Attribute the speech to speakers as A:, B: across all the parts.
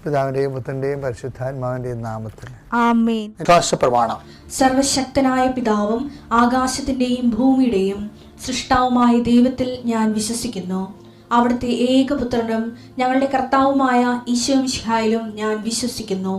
A: പിതാവിന്റെയും പുത്രന്റെയും പരിശുദ്ധാത്മാവിന്റെയും നാമത്തിൽ
B: ആമേൻ.
A: പ്രമാണം.
B: സർവശക്തനായ പിതാവും ആകാശത്തിന്റെയും ഭൂമിയുടെയും സൃഷ്ടാവുമായ ദൈവത്തിൽ ഞാൻ വിശ്വസിക്കുന്നു. അവിടുത്തെ ഏകപുത്രനും ഞങ്ങളുടെ കർത്താവുമായ ഈശോമിശിഹായിലും ഞാൻ വിശ്വസിക്കുന്നു.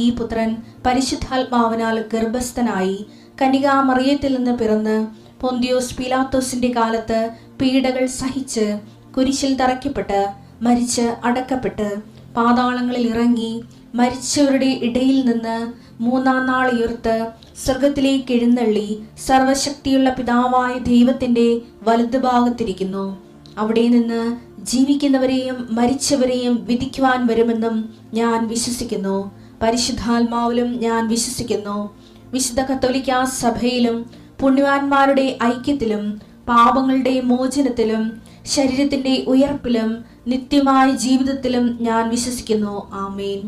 B: ഈ പുത്രൻ പരിശുദ്ധാത്മാവിനാൽ ഗർഭസ്ഥനായി കന്യകാമറിയത്തിൽ നിന്ന് പിറന്ന് പൊന്തിയോസ് പീലാത്തോസിന്റെ കാലത്ത് പീഡകൾ സഹിച്ച് കുരിശിൽ തറയ്ക്കപ്പെട്ട് മരിച്ച് അടക്കപ്പെട്ട് പാതാളങ്ങളിൽ ഇറങ്ങി മരിച്ചവരുടെ ഇടയിൽ നിന്ന് മൂന്നാം നാൾ ഉയർത്ത് സ്വർഗത്തിലേക്ക് എഴുന്നള്ളി സർവശക്തിയുള്ള പിതാവായ ദൈവത്തിന്റെ വലതുഭാഗത്തിരിക്കുന്നു. അവിടെ നിന്ന് ജീവിക്കുന്നവരെയും മരിച്ചവരെയും വിധിക്കുവാൻ വരുമെന്നും ഞാൻ വിശ്വസിക്കുന്നു. പരിശുദ്ധാത്മാവിലും ഞാൻ വിശ്വസിക്കുന്നു. വിശുദ്ധ കത്തോലിക്കാ സഭയിലും പുണ്യവാന്മാരുടെ ഐക്യത്തിലും പാപങ്ങളുടെ മോചനത്തിലും ശരീരത്തിന്റെ ഉയർപ്പിലും നിത്യമായ ജീവിതത്തിലും ഞാൻ വിശ്വസിക്കുന്നു. ആമേൻ.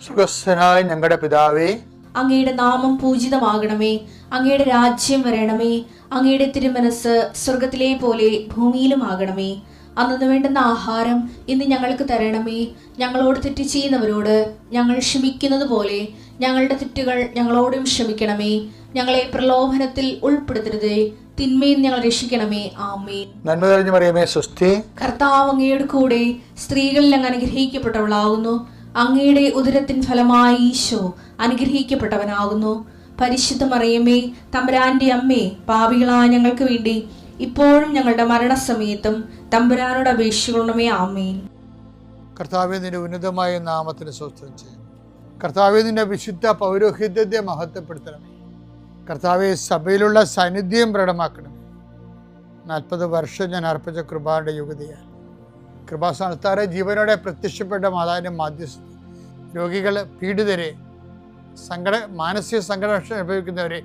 A: സുഖസ്ഥനായ ഞങ്ങളുടെ പിതാവേ,
B: അങ്ങയുടെ നാമം പൂജിതമാകണമേ. അങ്ങയുടെ രാജ്യം വരണമേ. അങ്ങയുടെ തിരുമനസ് സ്വർഗത്തിലെ പോലെ ഭൂമിയിലും ആകണമേ. അന്നു വേണ്ടുന്ന ആഹാരം ഇന്ന് ഞങ്ങൾക്ക് തരണമേ. ഞങ്ങളോട് തെറ്റ് ചെയ്യുന്നവരോട് ഞങ്ങൾ ക്ഷമിക്കുന്നത് പോലെ ഞങ്ങളുടെ തെറ്റുകൾ ഞങ്ങളോടും ക്ഷമിക്കണമേ. ഞങ്ങളെ പ്രലോഭനത്തിൽ ഉൾപ്പെടുത്തരുതേ, തിന്മയിൽ ഞങ്ങൾ രക്ഷിക്കണമേ. ആമേൻ.
A: നന്മ നിറഞ്ഞ മറിയമേ, സ്വസ്തി.
B: കർത്താവ് അങ്ങയുടെ കൂടെ സ്ത്രീകളിൽ അങ്ങ് അനുഗ്രഹിക്കപ്പെട്ടവളാകുന്നു. അങ്ങയുടെ ഉദരത്തിൻ ഫലമായി ഈശോ അനുഗ്രഹിക്കപ്പെട്ടവനാകുന്നു. പരിശുദ്ധ മറിയമേ, തമ്പുരാന്റെ അമ്മേ, പാപികളായ ഞങ്ങൾക്ക് വേണ്ടി ഇപ്പോഴും ഞങ്ങളുടെ മരണസമയത്തും തമ്പുരാനോട് അപേക്ഷിക്കണമേ. ആമേൻ.
A: കർത്താവേ, നിന്റെ ഉന്നതമായ നാമത്തിന് സ്വസ്ഥം ചെയ്യും. കർത്താവേ, നിന്റെ വിശുദ്ധ പൗരോഹിത്യത്തെ മഹത്വപ്പെടുത്തണമേ. കർത്താവെ, സഭയിലുള്ള സാന്നിധ്യം പ്രകടമാക്കണം. 40 വർഷം ഞാൻ അർപ്പിച്ച കൃപാന്റെ യുഗതിയാൽ കൃപാസ്ഥാനത്താറെ ജീവനോടെ പ്രത്യക്ഷപ്പെട്ട മാതാവിൻ്റെ മാധ്യസ്ഥ രോഗികൾ, പീഡിതരെ, മാനസിക സംഘർഷം അനുഭവിക്കുന്നവരെ,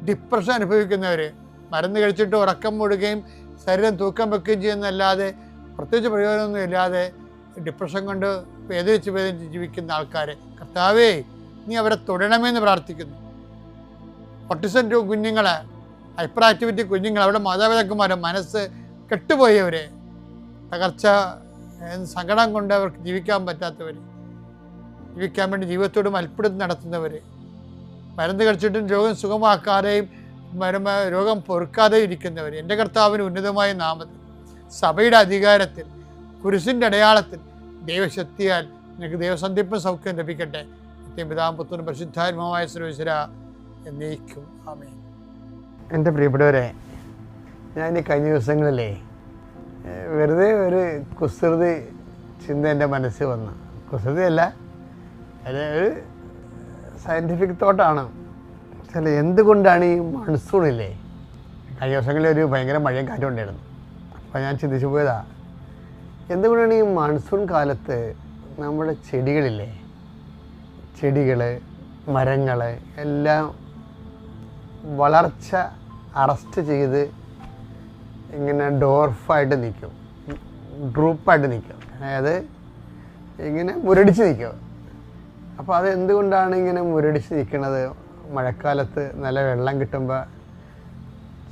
A: ഡിപ്രഷൻ അനുഭവിക്കുന്നവരെ, മരുന്ന് കഴിച്ചിട്ട് ഉറക്കം മൂടുകയും ശരീരം തൂക്കം വെക്കുകയും ചെയ്യുന്നതല്ലാതെ പ്രത്യേകിച്ച് പ്രയോജനമൊന്നും ഇല്ലാതെ ഡിപ്രഷൻ കൊണ്ട് വേദനിച്ച് ജീവിക്കുന്ന ആൾക്കാരെ കർത്താവേ, നീ അവരെ തൊടണമെന്ന് പ്രാർത്ഥിക്കുന്നു. ഓട്ടിസം കുഞ്ഞുങ്ങൾ, ഹൈപ്പർ ആക്ടിവിറ്റി കുഞ്ഞുങ്ങൾ, അവിടെ മാതാപിതാക്കന്മാരെ മനസ്സ് കെട്ടുപോയവർ, തകർച്ച സങ്കടം കൊണ്ട് അവർക്ക് ജീവിക്കാൻ പറ്റാത്തവർ, ജീവിക്കാൻ വേണ്ടി ജീവിതത്തോട് മൽപ്പിടുത്തം നടത്തുന്നവർ, മരുന്ന് കഴിച്ചിട്ടും രോഗം സുഖമാക്കാതെയും രോഗം പൊറുക്കാതെയും ഇരിക്കുന്നവർ, എൻ്റെ കർത്താവിന് ഉന്നതമായ നാമത്തിൽ സഭയുടെ അധികാരത്തിൽ കുരിശിൻ്റെ അടയാളത്തിൽ ദൈവശക്തിയാൽ നിങ്ങൾക്ക് ദൈവസന്ധിപ്പും സൗഖ്യം ലഭിക്കട്ടെ. പിതാവും പുത്രനും പരിശുദ്ധാത്മാവായ സർവ്വേശ്വര എന്നേക്കും. ആമേൻ. എൻ്റെ പ്രിയപ്പെട്ടവരെ, ഞാൻ ഈ കഴിഞ്ഞ ദിവസങ്ങളിലേ വെറുതെ ഒരു കുസൃതി ചിന്ത എൻ്റെ മനസ്സിൽ വന്നു. കുസൃതിയല്ല, അത് ഒരു സയൻറ്റിഫിക് തോട്ടാണ്. ചില എന്തുകൊണ്ടാണ് ഈ മൺസൂണില്ലേ, കഴിഞ്ഞ ദിവസങ്ങളിൽ ഒരു ഭയങ്കര മഴയും കാറ്റും ഉണ്ടായിരുന്നു. അപ്പോൾ ഞാൻ ചിന്തിച്ചു പോയതാ, എന്തുകൊണ്ടാണ് ഈ മൺസൂൺ കാലത്ത് നമ്മുടെ ചെടികളില്ലേ, ചെടികൾ, മരങ്ങൾ എല്ലാം വളർച്ച അറസ്റ്റ് ചെയ്ത് ഇങ്ങനെ ഡോർഫായിട്ട് നിൽക്കും, ഡ്രൂപ്പായിട്ട് നിൽക്കും, അതായത് ഇങ്ങനെ മുരടിച്ച് നിൽക്കും. അപ്പോൾ അത് എന്തുകൊണ്ടാണ് ഇങ്ങനെ മുരടിച്ച് നിൽക്കുന്നത്? മഴക്കാലത്ത് നല്ല വെള്ളം കിട്ടുമ്പോൾ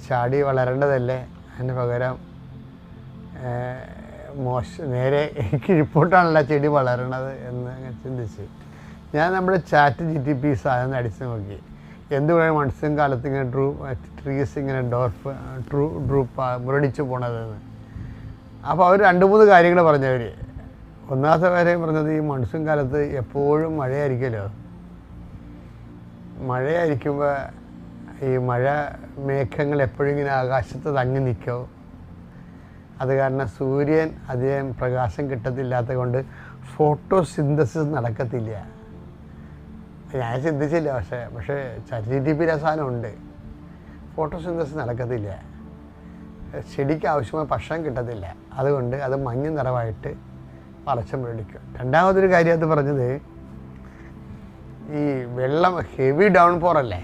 A: ചാടി വളരേണ്ടതല്ലേ, അതിന് പകരം നേരെ കിഴിപ്പോട്ടാണല്ലോ ചെടി വളരണത് എന്ന് ചിന്തിച്ച് ഞാൻ നമ്മുടെ ചാറ്റ് GTP സാധനം അടിച്ച് നോക്കി. എന്തുകൊണ്ടാണ് മൺസൂൺ കാലത്ത് ഇങ്ങനെ ട്രീസ് ഇങ്ങനെ ഡ്രൂപ്പ് മുരടിച്ച് പോണതെന്ന്. അപ്പോൾ അവർ 2-3 കാര്യങ്ങൾ പറഞ്ഞവർ. ഒന്നാമത്തെ കാര്യം പറഞ്ഞത്, ഈ മൺസൂൺ കാലത്ത് എപ്പോഴും മഴയായിരിക്കുമല്ലോ. മഴയായിരിക്കുമ്പോൾ ഈ മഴ മേഘങ്ങൾ എപ്പോഴും ഇങ്ങനെ ആകാശത്ത് തങ്ങി നിൽക്കും. അത് കാരണം സൂര്യൻ അധികം പ്രകാശം കിട്ടത്തില്ലാത്ത കൊണ്ട് ഫോട്ടോസിന്തസിസ് നടക്കത്തില്ല. ഞാൻ ചിന്തിച്ചില്ല, പക്ഷേ ChatGPT സാധനമുണ്ട്. ഫോട്ടോസിന്തസിസ് നടക്കത്തില്ല, ചെടിക്ക് ആവശ്യമായ ഭക്ഷണം കിട്ടത്തില്ല. അതുകൊണ്ട് അത് മഞ്ഞ നിറമായിട്ട് വളർച്ച മുരടിക്കും. രണ്ടാമതൊരു കാര്യം അത് പറഞ്ഞത്, ഈ വെള്ളം ഹെവി ഡൗൺ പോറല്ലേ,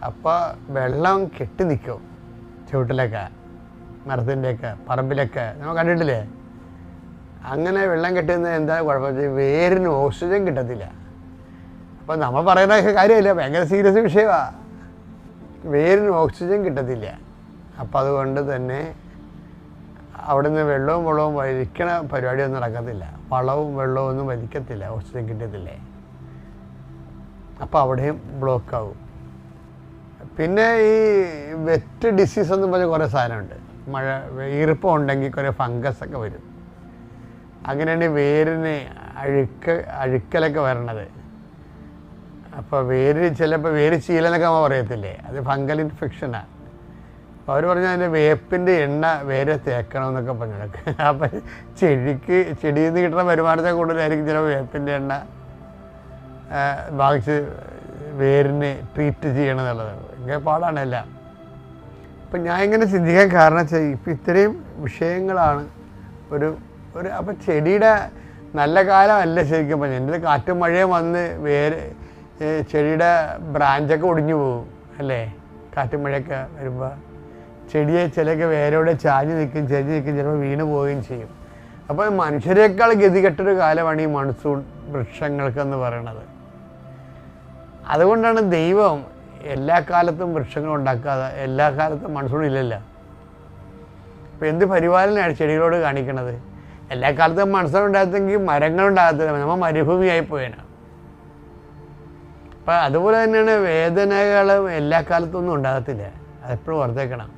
A: അപ്പോൾ വെള്ളം കെട്ടി നിൽക്കും ചുവട്ടിലൊക്കെ, മരത്തിൻ്റെയൊക്കെ പറമ്പിലൊക്കെ നമ്മൾ കണ്ടിട്ടില്ലേ. അങ്ങനെ വെള്ളം കെട്ടുന്നത് എന്താ കുഴപ്പം, വേരിന് ഓക്സിജൻ കിട്ടത്തില്ല. അപ്പോൾ നമ്മൾ പറയുന്ന കാര്യമില്ല, ഭയങ്കര സീരിയസ് വിഷയമാണ്. വേരിന് ഓക്സിജൻ കിട്ടത്തില്ല. അപ്പോൾ അതുകൊണ്ട് തന്നെ അവിടെ നിന്ന് വെള്ളവും വെള്ളവും വഴിക്കണ പരിപാടിയൊന്നും നടക്കത്തില്ല. വളവും വെള്ളവും ഒന്നും വലിക്കത്തില്ല, ഓക്സിജൻ കിട്ടത്തില്ലേ. അപ്പോൾ അവിടെയും ബ്ലോക്കാവും. പിന്നെ ഈ വെറ്റ് ഡിസീസ് എന്ന് പറഞ്ഞ കുറേ സാധനമുണ്ട്. മഴ ഈർപ്പം ഉണ്ടെങ്കിൽ കുറേ ഫംഗസൊക്കെ വരും. അങ്ങനെയാണ് വേരിന് അഴുക്കലൊക്കെ വരണത്. അപ്പോൾ ചിലപ്പോൾ വേര് ചീലെന്നൊക്കെ നമ്മൾ പറയത്തില്ലേ, അത് ഫംഗൽ ഇൻഫെക്ഷനാണ്. അപ്പോൾ അവർ പറഞ്ഞാൽ അതിൻ്റെ വേപ്പിൻ്റെ എണ്ണ വേരെ തേക്കണമെന്നൊക്കെ പറഞ്ഞതൊക്കെ. അപ്പം ചെടിയിൽ നിന്ന് കിട്ടുന്ന വരുമാനത്തെ കൂടുതലായിരിക്കും ചിലപ്പോൾ വേപ്പിൻ്റെ എണ്ണ വാങ്ങിച്ച് വേരിന് ട്രീറ്റ് ചെയ്യണമെന്നുള്ളത്. ഇങ്ങനെ പാടാണ് എല്ലാം. അപ്പം ഞാൻ ഇങ്ങനെ ചിന്തിക്കാൻ കാരണം വെച്ചാൽ ഇപ്പം ഇത്രയും വിഷയങ്ങളാണ് ഒരു അപ്പം ചെടിയുടെ നല്ല കാലമല്ല ശരിക്കും പറഞ്ഞാൽ. എൻ്റെ കാറ്റും മഴയും വന്ന് ചെടിയുടെ ബ്രാഞ്ചൊക്കെ ഒടിഞ്ഞു പോകും അല്ലേ, കാറ്റും മഴയൊക്കെ വരുമ്പോൾ. ചെടിയെ ചിലയൊക്കെ വേരോടെ ചാഞ്ഞ് നിൽക്കും, ചിലപ്പോൾ വീണ് പോവുകയും ചെയ്യും. അപ്പോൾ മനുഷ്യരെക്കാൾ ഗതികെട്ടൊരു കാലമാണ് ഈ മൺസൂൺ വൃക്ഷങ്ങൾക്കെന്ന് പറയണത്. അതുകൊണ്ടാണ് ദൈവം എല്ലാ കാലത്തും വൃക്ഷങ്ങൾ ഉണ്ടാക്കാതെ, എല്ലാ കാലത്തും മൺസൂൺ ഇല്ലല്ലോ. അപ്പോൾ എന്ത് പരിപാലനയാണ് ചെടികളോട് കാണിക്കണത്? എല്ലാ കാലത്തും മൺസൂൺ ഉണ്ടാകത്തെങ്കിൽ മരങ്ങളുണ്ടാകത്തില്ല, നമ്മൾ മരുഭൂമിയായി പോയേനാണ്. അപ്പം അതുപോലെ തന്നെയാണ് വേദനകളും എല്ലാ കാലത്തൊന്നും ഉണ്ടാകത്തില്ല, അതെപ്പോഴും ഓർത്തേക്കണം.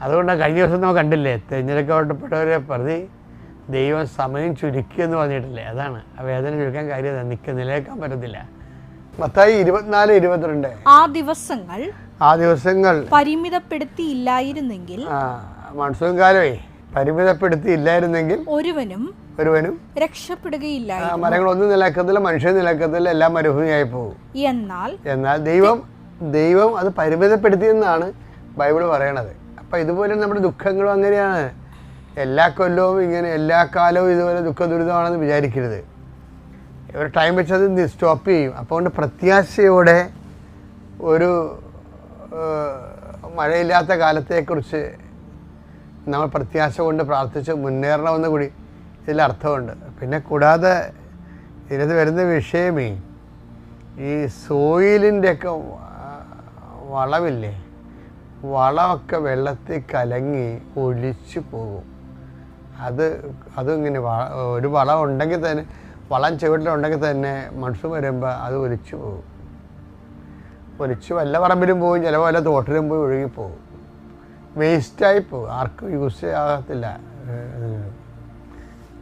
A: അതുകൊണ്ടാണ് കഴിഞ്ഞ ദിവസം നമ്മൾ കണ്ടില്ലേ, തിരഞ്ഞെടുക്കപ്പെട്ടവരെ പ്രതി ദൈവം സമയം ചുരുക്കിയെന്ന് പറഞ്ഞിട്ടില്ലേ. അതാണ് ആ വേദന ചുരുക്കാൻ കാര്യം, നിലനിൽക്കാൻ പറ്റത്തില്ല. മത്തായി 24:22 ആ ദിവസങ്ങൾ
B: പരിമിതപ്പെടുത്തിയില്ലായിരുന്നെങ്കിൽ,
A: മൺസൂൺ കാലമേ പരിമിതപ്പെടുത്തിയില്ലായിരുന്നെങ്കിൽ ഒരുവനും
B: രക്ഷപ്പെടുകയില്ല.
A: മരങ്ങളൊന്നും നിലക്കത്തില്ല, മനുഷ്യൻ നിലക്കത്തില്ല, എല്ലാം മരുഭൂമിയായി പോകും. എന്നാൽ ദൈവം അത് പരിമിതപ്പെടുത്തിയെന്നാണ് ബൈബിൾ പറയണത്. അപ്പം ഇതുപോലെ നമ്മുടെ ദുഃഖങ്ങളും അങ്ങനെയാണ്. എല്ലാ കൊല്ലവും ഇങ്ങനെ, എല്ലാ കാലവും ഇതുപോലെ ദുഃഖ ദുരിതമാണെന്ന് വിചാരിക്കരുത്. ഒരു ടൈം വെച്ചത് സ്റ്റോപ്പ് ചെയ്യും. അപ്പോൾ കൊണ്ട് പ്രത്യാശയോടെ ഒരു മഴയില്ലാത്ത കാലത്തെക്കുറിച്ച് നമ്മൾ പ്രത്യാശ കൊണ്ട് പ്രാർത്ഥിച്ച് മുന്നേറണമെന്ന് കൂടി ഇതിൽ അർത്ഥമുണ്ട്. പിന്നെ കൂടാതെ ഇതിനകത്ത് വരുന്ന വിഷയമേ ഈ സോയിലിൻ്റെയൊക്കെ വളമില്ലേ, വളമൊക്കെ വെള്ളത്തിൽ കലങ്ങി ഒലിച്ചു പോകും. അതിങ്ങനെ ഒരു വളം ഉണ്ടെങ്കിൽ തന്നെ, വളം ചുവട്ടിലുണ്ടെങ്കിൽ തന്നെ മൺസൂൺ വരുമ്പോൾ അത് ഒലിച്ചു പോകും. ഒലിച്ച് വല്ല പറമ്പിലും പോകും, ചിലപ്പോൾ വല്ല തോട്ടിലും പോയി ഒഴുകിപ്പോകും, വേസ്റ്റായി പോകും, ആർക്കും യൂസ് ചെയ്യാകത്തില്ല.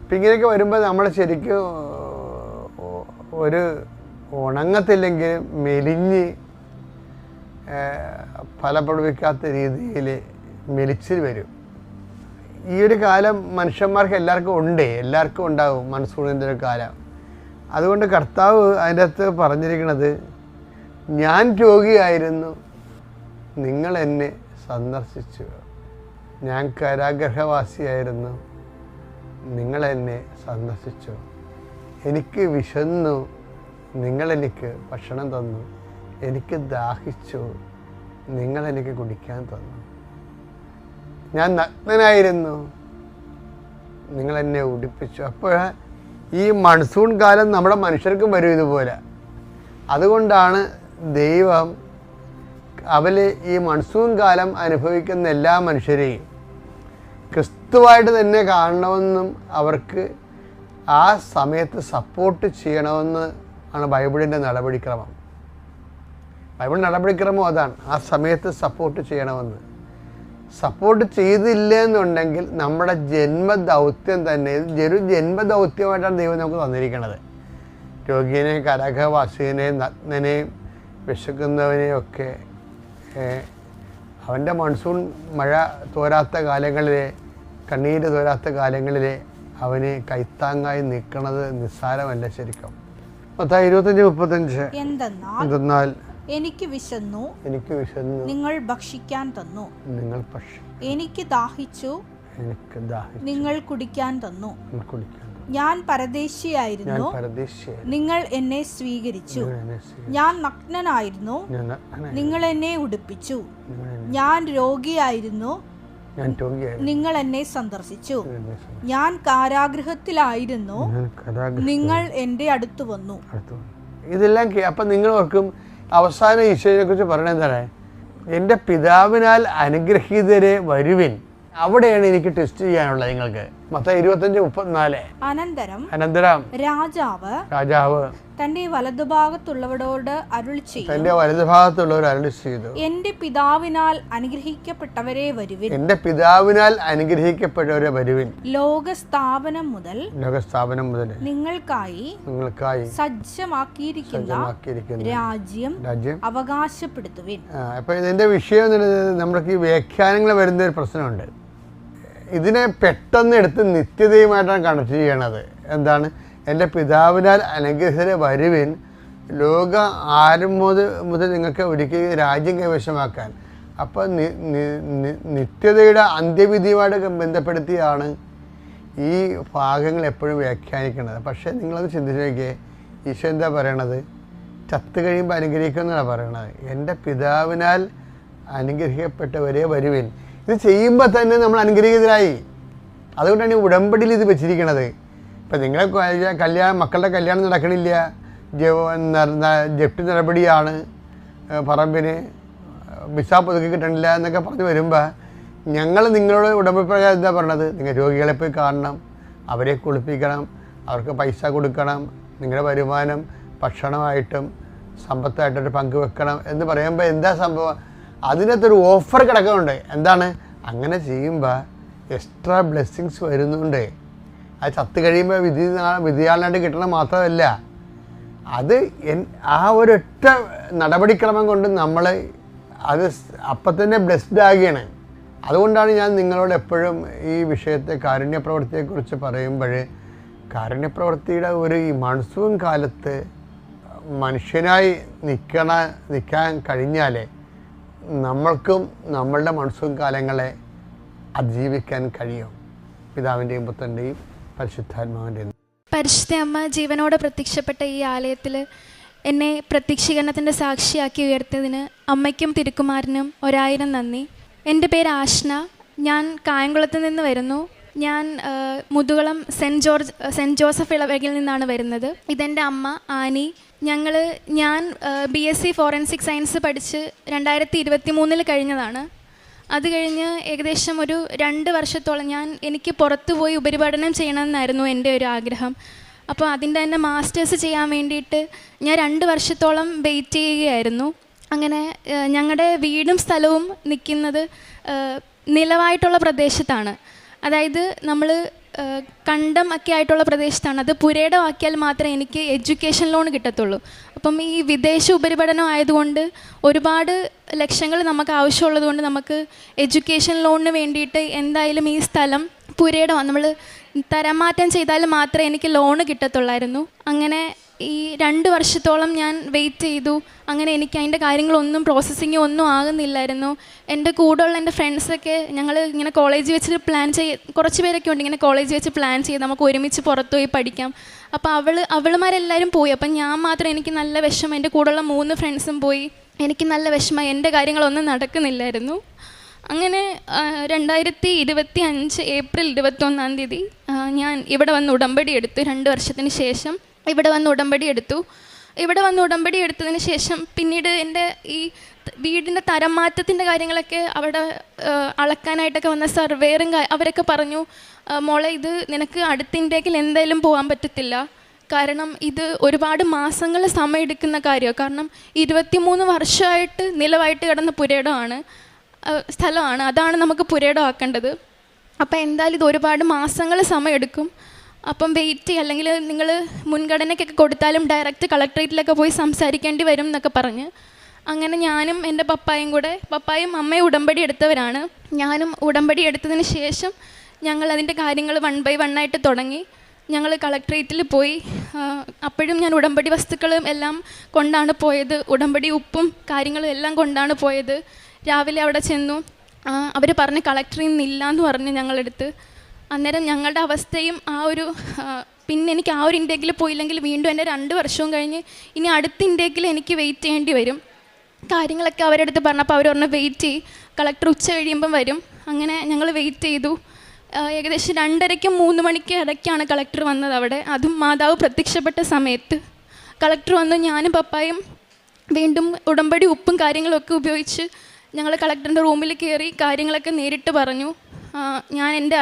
A: അപ്പം ഇങ്ങനെയൊക്കെ വരുമ്പോൾ നമ്മൾ ശരിക്കും ഒരു ഉണങ്ങത്തില്ലെങ്കിൽ മെലിഞ്ഞ് ഫലപ്രദവിക്കാത്ത രീതിയിൽ മെലിച്ചിൽ വരും. ഈ ഒരു കാലം മനുഷ്യന്മാർക്ക് എല്ലാവർക്കും ഉണ്ടാകും മൺസൂണിൻ്റെ ഒരു കാലം. അതുകൊണ്ട് കർത്താവ് അതിൻ്റെ അകത്ത് പറഞ്ഞിരിക്കുന്നത്, ഞാൻ രോഗിയായിരുന്നു, നിങ്ങൾ എന്നെ സന്ദർശിച്ചു. ഞാൻ കാരാഗൃഹവാസിയായിരുന്നു, നിങ്ങളെന്നെ സന്ദർശിച്ചു. എനിക്ക് വിശന്നു, നിങ്ങളെനിക്ക് ഭക്ഷണം തന്നു. എനിക്ക് ദാഹിച്ചു, നിങ്ങളെനിക്ക് കുടിക്കാൻ തന്നു. ഞാൻ നഗ്നനായിരുന്നു, നിങ്ങളെന്നെ ഉടുപ്പിച്ചു. അപ്പോൾ ഈ മൺസൂൺ കാലം നമ്മുടെ മനുഷ്യർക്കും വരും ഇതുപോലെ. അതുകൊണ്ടാണ് ദൈവം ഈ മൺസൂൺ കാലം അനുഭവിക്കുന്ന എല്ലാ മനുഷ്യരെയും ക്രിസ്തുവായിട്ട് തന്നെ കാണണമെന്നും അവർക്ക് ആ സമയത്ത് സപ്പോർട്ട് ചെയ്യണമെന്ന് ആണ് ബൈബിളിൻ്റെ നടപടിക്രമം. ബൈബിൾ നടപടിക്രമം അതാണ്, ആ സമയത്ത് സപ്പോർട്ട് ചെയ്യണമെന്ന്. സപ്പോർട്ട് ചെയ്തില്ലെന്നുണ്ടെങ്കിൽ നമ്മുടെ ജന്മദൗത്യം തന്നെ, ജന്മദൗത്യമായിട്ടാണ് ദൈവം നമുക്ക് തന്നിരിക്കുന്നത്. രോഗിയെയും കാരാഗൃഹവാസിയെയും നഗ്നനെയും വിശക്കുന്നവനെയും ഒക്കെ അവൻ്റെ മൺസൂൺ മഴ തോരാത്ത കാലങ്ങളിലെ, കണ്ണീര് തോരാത്ത കാലങ്ങളിലെ അവന് കൈത്താങ്ങായി നിൽക്കുന്നത് നിസ്സാരമല്ല ശരിക്കും. 25:35 എന്തെന്നാൽ എനിക്ക് വിശന്നു, നിങ്ങൾ ഭക്ഷിക്കാൻ തന്നു. എനിക്ക് ദാഹിച്ചു, നിങ്ങൾ കുടിക്കാൻ തന്നു. ഞാൻ പരദേശിയായിരുന്നു, നിങ്ങൾ എന്നെ സ്വീകരിച്ചു. ഞാൻ നഗ്നനായിരുന്നു, നിങ്ങൾ എന്നെ ഉടുപ്പിച്ചു. ഞാൻ രോഗിയായിരുന്നു, നിങ്ങൾ എന്നെ സന്ദർശിച്ചു. ഞാൻ കാരാഗൃഹത്തിലായിരുന്നു, നിങ്ങൾ എൻ്റെ അടുത്ത് വന്നു. ഇതെല്ലാം അപ്പം നിങ്ങൾ ഓർക്കും, അവസാനം ഈശോയെ കുറിച്ച് പറയണത് എന്താണ്? എൻ്റെ പിതാവിനാൽ അനുഗ്രഹീതരെ വരുവിൻ. അവിടെയാണ് എനിക്ക് ടെസ്റ്റ് ചെയ്യാനുള്ളത്. നിങ്ങൾക്ക് മത്തായി 25:34.
C: അനന്തരം
A: രാജാവ്
C: തന്റെ വലതുഭാഗത്തുള്ളവരോട് അരുളി ചെയ്തു, എന്റെ പിതാവിനാൽ അനുഗ്രഹിക്കപ്പെട്ടവരെ വരുവിൻ. ലോകസ്ഥാപനം മുതൽ നിങ്ങൾക്കായി സജ്ജമാക്കിയിരിക്കുന്ന രാജ്യം അവകാശപ്പെടുത്തുവിൻ.
A: അപ്പൊ ഇതിന്റെ വിഷയം നമ്മൾക്ക് ഈ വ്യാഖ്യാനങ്ങൾ വരുന്ന ഒരു പ്രശ്നമുണ്ട്. ഇതിനെ പെട്ടെന്ന് എടുത്ത് നിത്യതയുമായിട്ടാണ് കണക്ട് ചെയ്യണത്. എന്താണ്? എൻ്റെ പിതാവിനാൽ അനുഗ്രഹിതരെ വരുവിൻ, ലോക മുതൽ നിങ്ങൾക്ക് ഒരിക്കലും രാജ്യം കൈവശമാക്കാൻ. അപ്പോൾ നിത്യതയുടെ അന്ത്യവിധിയുമായിട്ട് ബന്ധപ്പെടുത്തിയാണ് ഈ ഭാഗങ്ങൾ എപ്പോഴും വ്യാഖ്യാനിക്കുന്നത്. പക്ഷേ നിങ്ങളത് ചിന്തിച്ച് നോക്കിയേ, ഈശോ എന്താ പറയണത്? ചത്ത് കഴിയുമ്പോൾ അനുഗ്രഹിക്കുമെന്നാണ് പറയണത്. എൻ്റെ പിതാവിനാൽ അനുഗ്രഹിക്കപ്പെട്ടവരെ വരുവിൻ. ഇത് ചെയ്യുമ്പോൾ തന്നെ നമ്മൾ അനുഗ്രഹീതരായി. അതുകൊണ്ടാണ് ഈ ഉടമ്പടിയിൽ ഇത് വെച്ചിരിക്കണത്. ഇപ്പം നിങ്ങളെ മക്കളുടെ കല്യാണം നടക്കണില്ല, ജപ്തി നടപടിയാണ്, പറമ്പിന് വിസ പുതുക്കി കിട്ടണില്ല എന്നൊക്കെ പറഞ്ഞ് വരുമ്പോൾ ഞങ്ങൾ നിങ്ങളോട് ഉടമ്പടി പ്രകാരം എന്താ പറയണത്? നിങ്ങൾ രോഗികളെ പോയി കാണണം, അവരെ കുളിപ്പിക്കണം, അവർക്ക് പൈസ കൊടുക്കണം, നിങ്ങളുടെ വരുമാനം ഭക്ഷണമായിട്ടും സമ്പത്തായിട്ടൊരു പങ്കുവെക്കണം എന്ന് പറയുമ്പോൾ എന്താ സംഭവം? അതിനകത്തൊരു ഓഫർ കിടക്കുന്നുണ്ട്. എന്താണ്? അങ്ങനെ ചെയ്യുമ്പോൾ എക്സ്ട്രാ ബ്ലെസ്സിങ്സ് വരുന്നുണ്ട്. അത് ചത്ത് കഴിയുമ്പോൾ വിധിയാളനായിട്ട് കിട്ടണം മാത്രമല്ല, അത് ആ ഒരൊറ്റ നടപടിക്രമം കൊണ്ട് നമ്മൾ അത് അപ്പം തന്നെ ബ്ലെസ്ഡ് ആകുകയാണ്. അതുകൊണ്ടാണ് ഞാൻ നിങ്ങളോട് എപ്പോഴും ഈ വിഷയത്തെ കാരുണ്യപ്രവൃത്തിയെക്കുറിച്ച് പറയുമ്പോൾ, കാരുണ്യപ്രവൃത്തിയുടെ ഈ മൺസൂൺ കാലത്ത് മനുഷ്യനായി നിൽക്കാൻ കഴിഞ്ഞാലേ നമ്മൾക്കും നമ്മളുടെ മൺസൂൺ കാലങ്ങളെ അതിജീവിക്കാൻ കഴിയും. പിതാവിൻ്റെയും പുത്രൻ്റെയും പരിശുദ്ധാത്മാവിൻ്റെയും.
D: പരിശുദ്ധ അമ്മ ജീവനോടെ പ്രത്യക്ഷപ്പെട്ട ഈ ആലയത്തിൽ എന്നെ പ്രത്യക്ഷീകരണത്തിൻ്റെ സാക്ഷിയാക്കി ഉയർത്തിയതിന് അമ്മയ്ക്കും തിരുക്കുമാരനും 1000 നന്ദി. എൻ്റെ പേര് ആഷ്ന. ഞാൻ കായംകുളത്ത് നിന്ന് വരുന്നു. ഞാൻ മുതുകുളം സെൻറ്റ് ജോസഫ് ഇളവകയിൽ നിന്നാണ് വരുന്നത്. ഇതെൻ്റെ അമ്മ ആനി. ഞാൻ BSc ഫോറൻസിക് സയൻസ് പഠിച്ച് 2023 കഴിഞ്ഞതാണ്. അത് കഴിഞ്ഞ് ഏകദേശം ഒരു 2 വർഷത്തോളം എനിക്ക് പുറത്തു പോയി ഉപരിപഠനം ചെയ്യണമെന്നായിരുന്നു എൻ്റെ ഒരു ആഗ്രഹം. അപ്പോൾ അതിൻ്റെ തന്നെ മാസ്റ്റേഴ്സ് ചെയ്യാൻ വേണ്ടിയിട്ട് ഞാൻ 2 വർഷത്തോളം വെയിറ്റ് ചെയ്യുകയായിരുന്നു. അങ്ങനെ ഞങ്ങളുടെ വീടും സ്ഥലവും നിൽക്കുന്നത് നിലവായിട്ടുള്ള പ്രദേശത്താണ്. അതായത് നമ്മൾ കണ്ടം ഒക്കെ ആയിട്ടുള്ള പ്രദേശത്താണ്. അത് പുരയിടമാക്കിയാൽ മാത്രമേ എനിക്ക് എഡ്യൂക്കേഷൻ ലോൺ കിട്ടത്തുള്ളൂ. അപ്പം ഈ വിദേശ ഉപരിപഠനം ആയതുകൊണ്ട് ഒരുപാട് ലക്ഷങ്ങൾ നമുക്ക് ആവശ്യമുള്ളത് കൊണ്ട് നമുക്ക് എഡ്യൂക്കേഷൻ ലോണിന് വേണ്ടിയിട്ട് എന്തായാലും ഈ സ്ഥലം പുരയിടമാണ്, നമ്മൾ തരം മാറ്റം ചെയ്താൽ മാത്രമേ എനിക്ക് ലോണ് കിട്ടത്തുള്ളായിരുന്നു. അങ്ങനെ ഈ 2 വർഷത്തോളം ഞാൻ വെയിറ്റ് ചെയ്തു. അങ്ങനെ എനിക്ക് അതിൻ്റെ കാര്യങ്ങളൊന്നും പ്രോസസ്സിങ് ഒന്നും ആകുന്നില്ലായിരുന്നു. എൻ്റെ കൂടെയുള്ള എൻ്റെ ഫ്രണ്ട്സൊക്കെ ഞങ്ങൾ ഇങ്ങനെ കോളേജിൽ വെച്ച് കുറച്ച് പേരൊക്കെ ഉണ്ട് ഇങ്ങനെ കോളേജിൽ വെച്ച് പ്ലാൻ ചെയ്ത് നമുക്ക് ഒരുമിച്ച് പുറത്തു പോയി പഠിക്കാം. അപ്പോൾ അവളുമാരെല്ലാവരും പോയി. അപ്പം ഞാൻ മാത്രം, എനിക്ക് നല്ല വിഷമം. എൻ്റെ കൂടെയുള്ള 3 ഫ്രണ്ട്സും പോയി. എനിക്ക് നല്ല വിഷമം, എൻ്റെ കാര്യങ്ങളൊന്നും നടക്കുന്നില്ലായിരുന്നു. അങ്ങനെ 2025 ഏപ്രിൽ 21-ാം തീയതി ഞാൻ ഇവിടെ വന്ന് ഉടമ്പടി എടുത്തു. 2 വർഷത്തിന് ശേഷം ഇവിടെ വന്ന് ഉടമ്പടി എടുത്തതിന് ശേഷം പിന്നീട് എൻ്റെ ഈ വീടിൻ്റെ തരം മാറ്റത്തിൻ്റെ കാര്യങ്ങളൊക്കെ അവിടെ അളക്കാനായിട്ടൊക്കെ വന്ന സർവേറും അവരൊക്കെ പറഞ്ഞു, മോളെ ഇത് നിനക്ക് അടുത്ത ഇൻടേക്കിൽ എന്തായാലും പോകാൻ പറ്റത്തില്ല. കാരണം ഇത് ഒരുപാട് മാസങ്ങൾ സമയമെടുക്കുന്ന കാര്യമാണ്. കാരണം 23 വർഷമായിട്ട് നിലവായിട്ട് കിടന്ന പുരയിടമാണ്, സ്ഥലമാണ്. അതാണ് നമുക്ക് പുരയിടമാക്കേണ്ടത്. അപ്പോൾ എന്തായാലും ഇത് ഒരുപാട് മാസങ്ങൾ സമയമെടുക്കും. അപ്പം വെയിറ്റ് ചെയ്യുക, അല്ലെങ്കിൽ നിങ്ങൾ മുൻഗണനയ്ക്കൊക്കെ കൊടുത്താലും ഡയറക്റ്റ് കളക്ട്രേറ്റിലൊക്കെ പോയി സംസാരിക്കേണ്ടി വരും എന്നൊക്കെ പറഞ്ഞ് അങ്ങനെ ഞാനും എൻ്റെ പപ്പായും അമ്മയും ഉടമ്പടി എടുത്തവരാണ്. ഞാനും ഉടമ്പടി എടുത്തതിന് ശേഷം ഞങ്ങൾ അതിൻ്റെ കാര്യങ്ങൾ 1 by 1 ആയിട്ട് തുടങ്ങി. ഞങ്ങൾ കളക്ട്രേറ്റിൽ പോയി. അപ്പോഴും ഞാൻ ഉടമ്പടി വസ്തുക്കളും എല്ലാം കൊണ്ടാണ് പോയത്. ഉടമ്പടി ഉപ്പും കാര്യങ്ങളും എല്ലാം കൊണ്ടാണ് പോയത്. രാവിലെ അവിടെ ചെന്നു. അവർ പറഞ്ഞ് കളക്ടറിൽ നിന്നില്ല എന്ന് പറഞ്ഞ് ഞങ്ങളെടുത്ത്. അന്നേരം ഞങ്ങളുടെ അവസ്ഥയും പിന്നെ എനിക്ക് ആ ഒരു ഇൻടേക്കിൽ പോയില്ലെങ്കിൽ വീണ്ടും എൻ്റെ 2 വർഷവും കഴിഞ്ഞ് ഇനി അടുത്ത ഇൻടേക്കിൽ എനിക്ക് വെയിറ്റ് ചെയ്യേണ്ടി വരും. കാര്യങ്ങളൊക്കെ അവരുടെ അടുത്ത് പറഞ്ഞപ്പോൾ അവർ പറഞ്ഞ് വെയിറ്റ് ചെയ്യും, കളക്ടർ ഉച്ച കഴിയുമ്പം വരും. അങ്ങനെ ഞങ്ങൾ വെയിറ്റ് ചെയ്തു. ഏകദേശം 2:30-ക്കും 3 മണിക്ക് ഇടയ്ക്കാണ് കളക്ടർ വന്നത് അവിടെ. അതും മാതാവ് പ്രത്യക്ഷപ്പെട്ട സമയത്ത് കളക്ടർ വന്നു. ഞാനും പപ്പായും വീണ്ടും ഉടമ്പടി ഉപ്പും കാര്യങ്ങളൊക്കെ ഉപയോഗിച്ച് ഞങ്ങൾ കളക്ടറിൻ്റെ റൂമിൽ കയറി കാര്യങ്ങളൊക്കെ നേരിട്ട് പറഞ്ഞു. ഞാൻ എൻ്റെ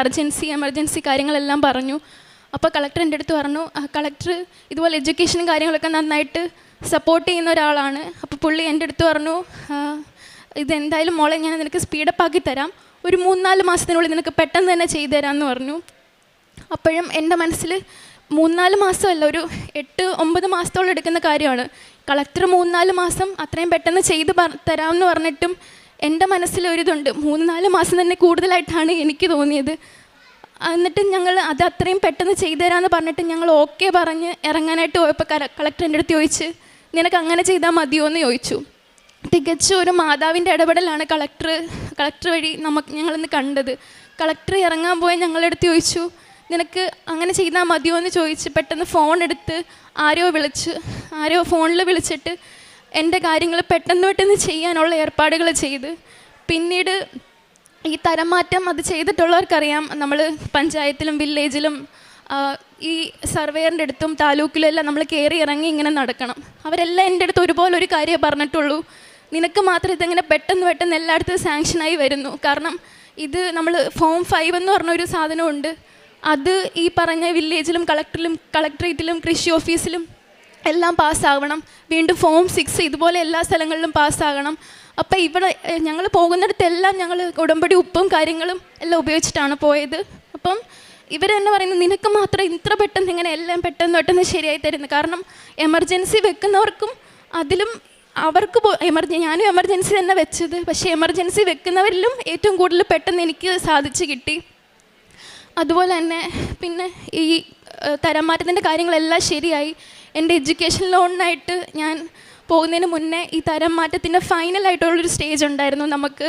D: എമർജൻസി കാര്യങ്ങളെല്ലാം പറഞ്ഞു. അപ്പോൾ കളക്ടർ എൻ്റെ അടുത്ത് പറഞ്ഞു, കളക്ടർ ഇതുപോലെ എഡ്യൂക്കേഷനും കാര്യങ്ങളൊക്കെ നന്നായിട്ട് സപ്പോർട്ട് ചെയ്യുന്ന ഒരാളാണ്. അപ്പോൾ പുള്ളി എൻ്റെ അടുത്ത് പറഞ്ഞു, ഇതെന്തായാലും മോളെ ഞാൻ നിനക്ക് സ്പീഡപ്പ് ആക്കി തരാം, ഒരു 3-4 മാസത്തിനുള്ളിൽ നിനക്ക് പെട്ടെന്ന് തന്നെ ചെയ്തു തരാമെന്ന് പറഞ്ഞു. അപ്പോഴും എൻ്റെ മനസ്സിൽ 3-4 മാസമല്ല, ഒരു 8-9 മാസത്തോളം എടുക്കുന്ന കാര്യമാണ്. കളക്ടർ 3-4 മാസം അത്രയും പെട്ടെന്ന് ചെയ്ത് തരാമെന്ന് പറഞ്ഞിട്ടും എൻ്റെ മനസ്സിലൊരിതുണ്ട്, 3-4 മാസം തന്നെ കൂടുതലായിട്ടാണ് എനിക്ക് തോന്നിയത്. എന്നിട്ട് ഞങ്ങൾ അത് അത്രയും പെട്ടെന്ന് ചെയ്തു തരാമെന്ന് പറഞ്ഞിട്ട് ഞങ്ങൾ ഓക്കെ പറഞ്ഞ് ഇറങ്ങാനായിട്ട് പോയപ്പോൾ കളക്ടർ എൻ്റെ അടുത്ത് ചോദിച്ച്, നിനക്ക് അങ്ങനെ ചെയ്താൽ മതിയോ എന്ന് ചോദിച്ചു. തികച്ചും ഒരു മാതാവിൻ്റെ ഇടപെടലാണ് കളക്ടർ വഴി ഞങ്ങളിന്ന് കണ്ടത്. കളക്ടർ ഇറങ്ങാൻ പോയി ഞങ്ങളുടെ അടുത്ത് ചോദിച്ചു, നിനക്ക് അങ്ങനെ ചെയ്താൽ മതിയോ എന്ന് ചോദിച്ച് പെട്ടെന്ന് ഫോൺ എടുത്ത് ആരോ ഫോണിൽ വിളിച്ചിട്ട് എൻ്റെ കാര്യങ്ങൾ പെട്ടെന്ന് ചെയ്യാനുള്ള ഏർപ്പാടുകൾ ചെയ്ത്, പിന്നീട് ഈ തരം മാറ്റം അത് ചെയ്തിട്ടുള്ളവർക്കറിയാം, നമ്മൾ പഞ്ചായത്തിലും വില്ലേജിലും ഈ സർവേയറിൻ്റെ അടുത്തും താലൂക്കിലും എല്ലാം നമ്മൾ കയറി ഇറങ്ങി ഇങ്ങനെ നടക്കണം. അവരെല്ലാം എൻ്റെ അടുത്ത് ഒരുപോലെ ഒരു കാര്യമേ പറഞ്ഞിട്ടുള്ളൂ, നിനക്ക് മാത്രം ഇതെങ്ങനെ പെട്ടെന്ന് എല്ലായിടത്തും സാങ്ഷനായി വരുന്നു. കാരണം ഇത് നമ്മൾ ഫോം 5 എന്ന് പറഞ്ഞൊരു സാധനമുണ്ട്, അത് ഈ പറഞ്ഞ വില്ലേജിലും കളക്ടറേറ്റിലും കൃഷി ഓഫീസിലും എല്ലാം പാസ്സാവണം. വീണ്ടും ഫോം 6 ഇതുപോലെ എല്ലാ സ്ഥലങ്ങളിലും പാസ്സാകണം. അപ്പോൾ ഇവിടെ ഞങ്ങൾ പോകുന്നിടത്തെല്ലാം ഞങ്ങൾ ഉടമ്പടി ഉപ്പും കാര്യങ്ങളും എല്ലാം ഉപയോഗിച്ചിട്ടാണ് പോയത്. അപ്പം ഇവരെന്നെ പറയുന്നത്, നിനക്ക് മാത്രം ഇത്ര പെട്ടെന്ന് ഇങ്ങനെ എല്ലാം പെട്ടെന്ന് ശരിയായി തരുന്നത്. കാരണം എമർജൻസി വെക്കുന്നവർക്കും അതിലും ഞാനും എമർജൻസി തന്നെ വെച്ചത്, പക്ഷേ എമർജൻസി വെക്കുന്നവരിലും ഏറ്റവും കൂടുതൽ പെട്ടെന്ന് എനിക്ക് സാധിച്ചു കിട്ടി. അതുപോലെ തന്നെ പിന്നെ ഈ തരം മാറ്റത്തിൻ്റെ കാര്യങ്ങളെല്ലാം ശരിയായി. എൻ്റെ എഡ്യൂക്കേഷൻ ലോണിനായിട്ട് ഞാൻ പോകുന്നതിന് മുന്നേ ഈ തരം മാറ്റത്തിൻ്റെ ഫൈനലായിട്ടുള്ളൊരു സ്റ്റേജ് ഉണ്ടായിരുന്നു. നമുക്ക്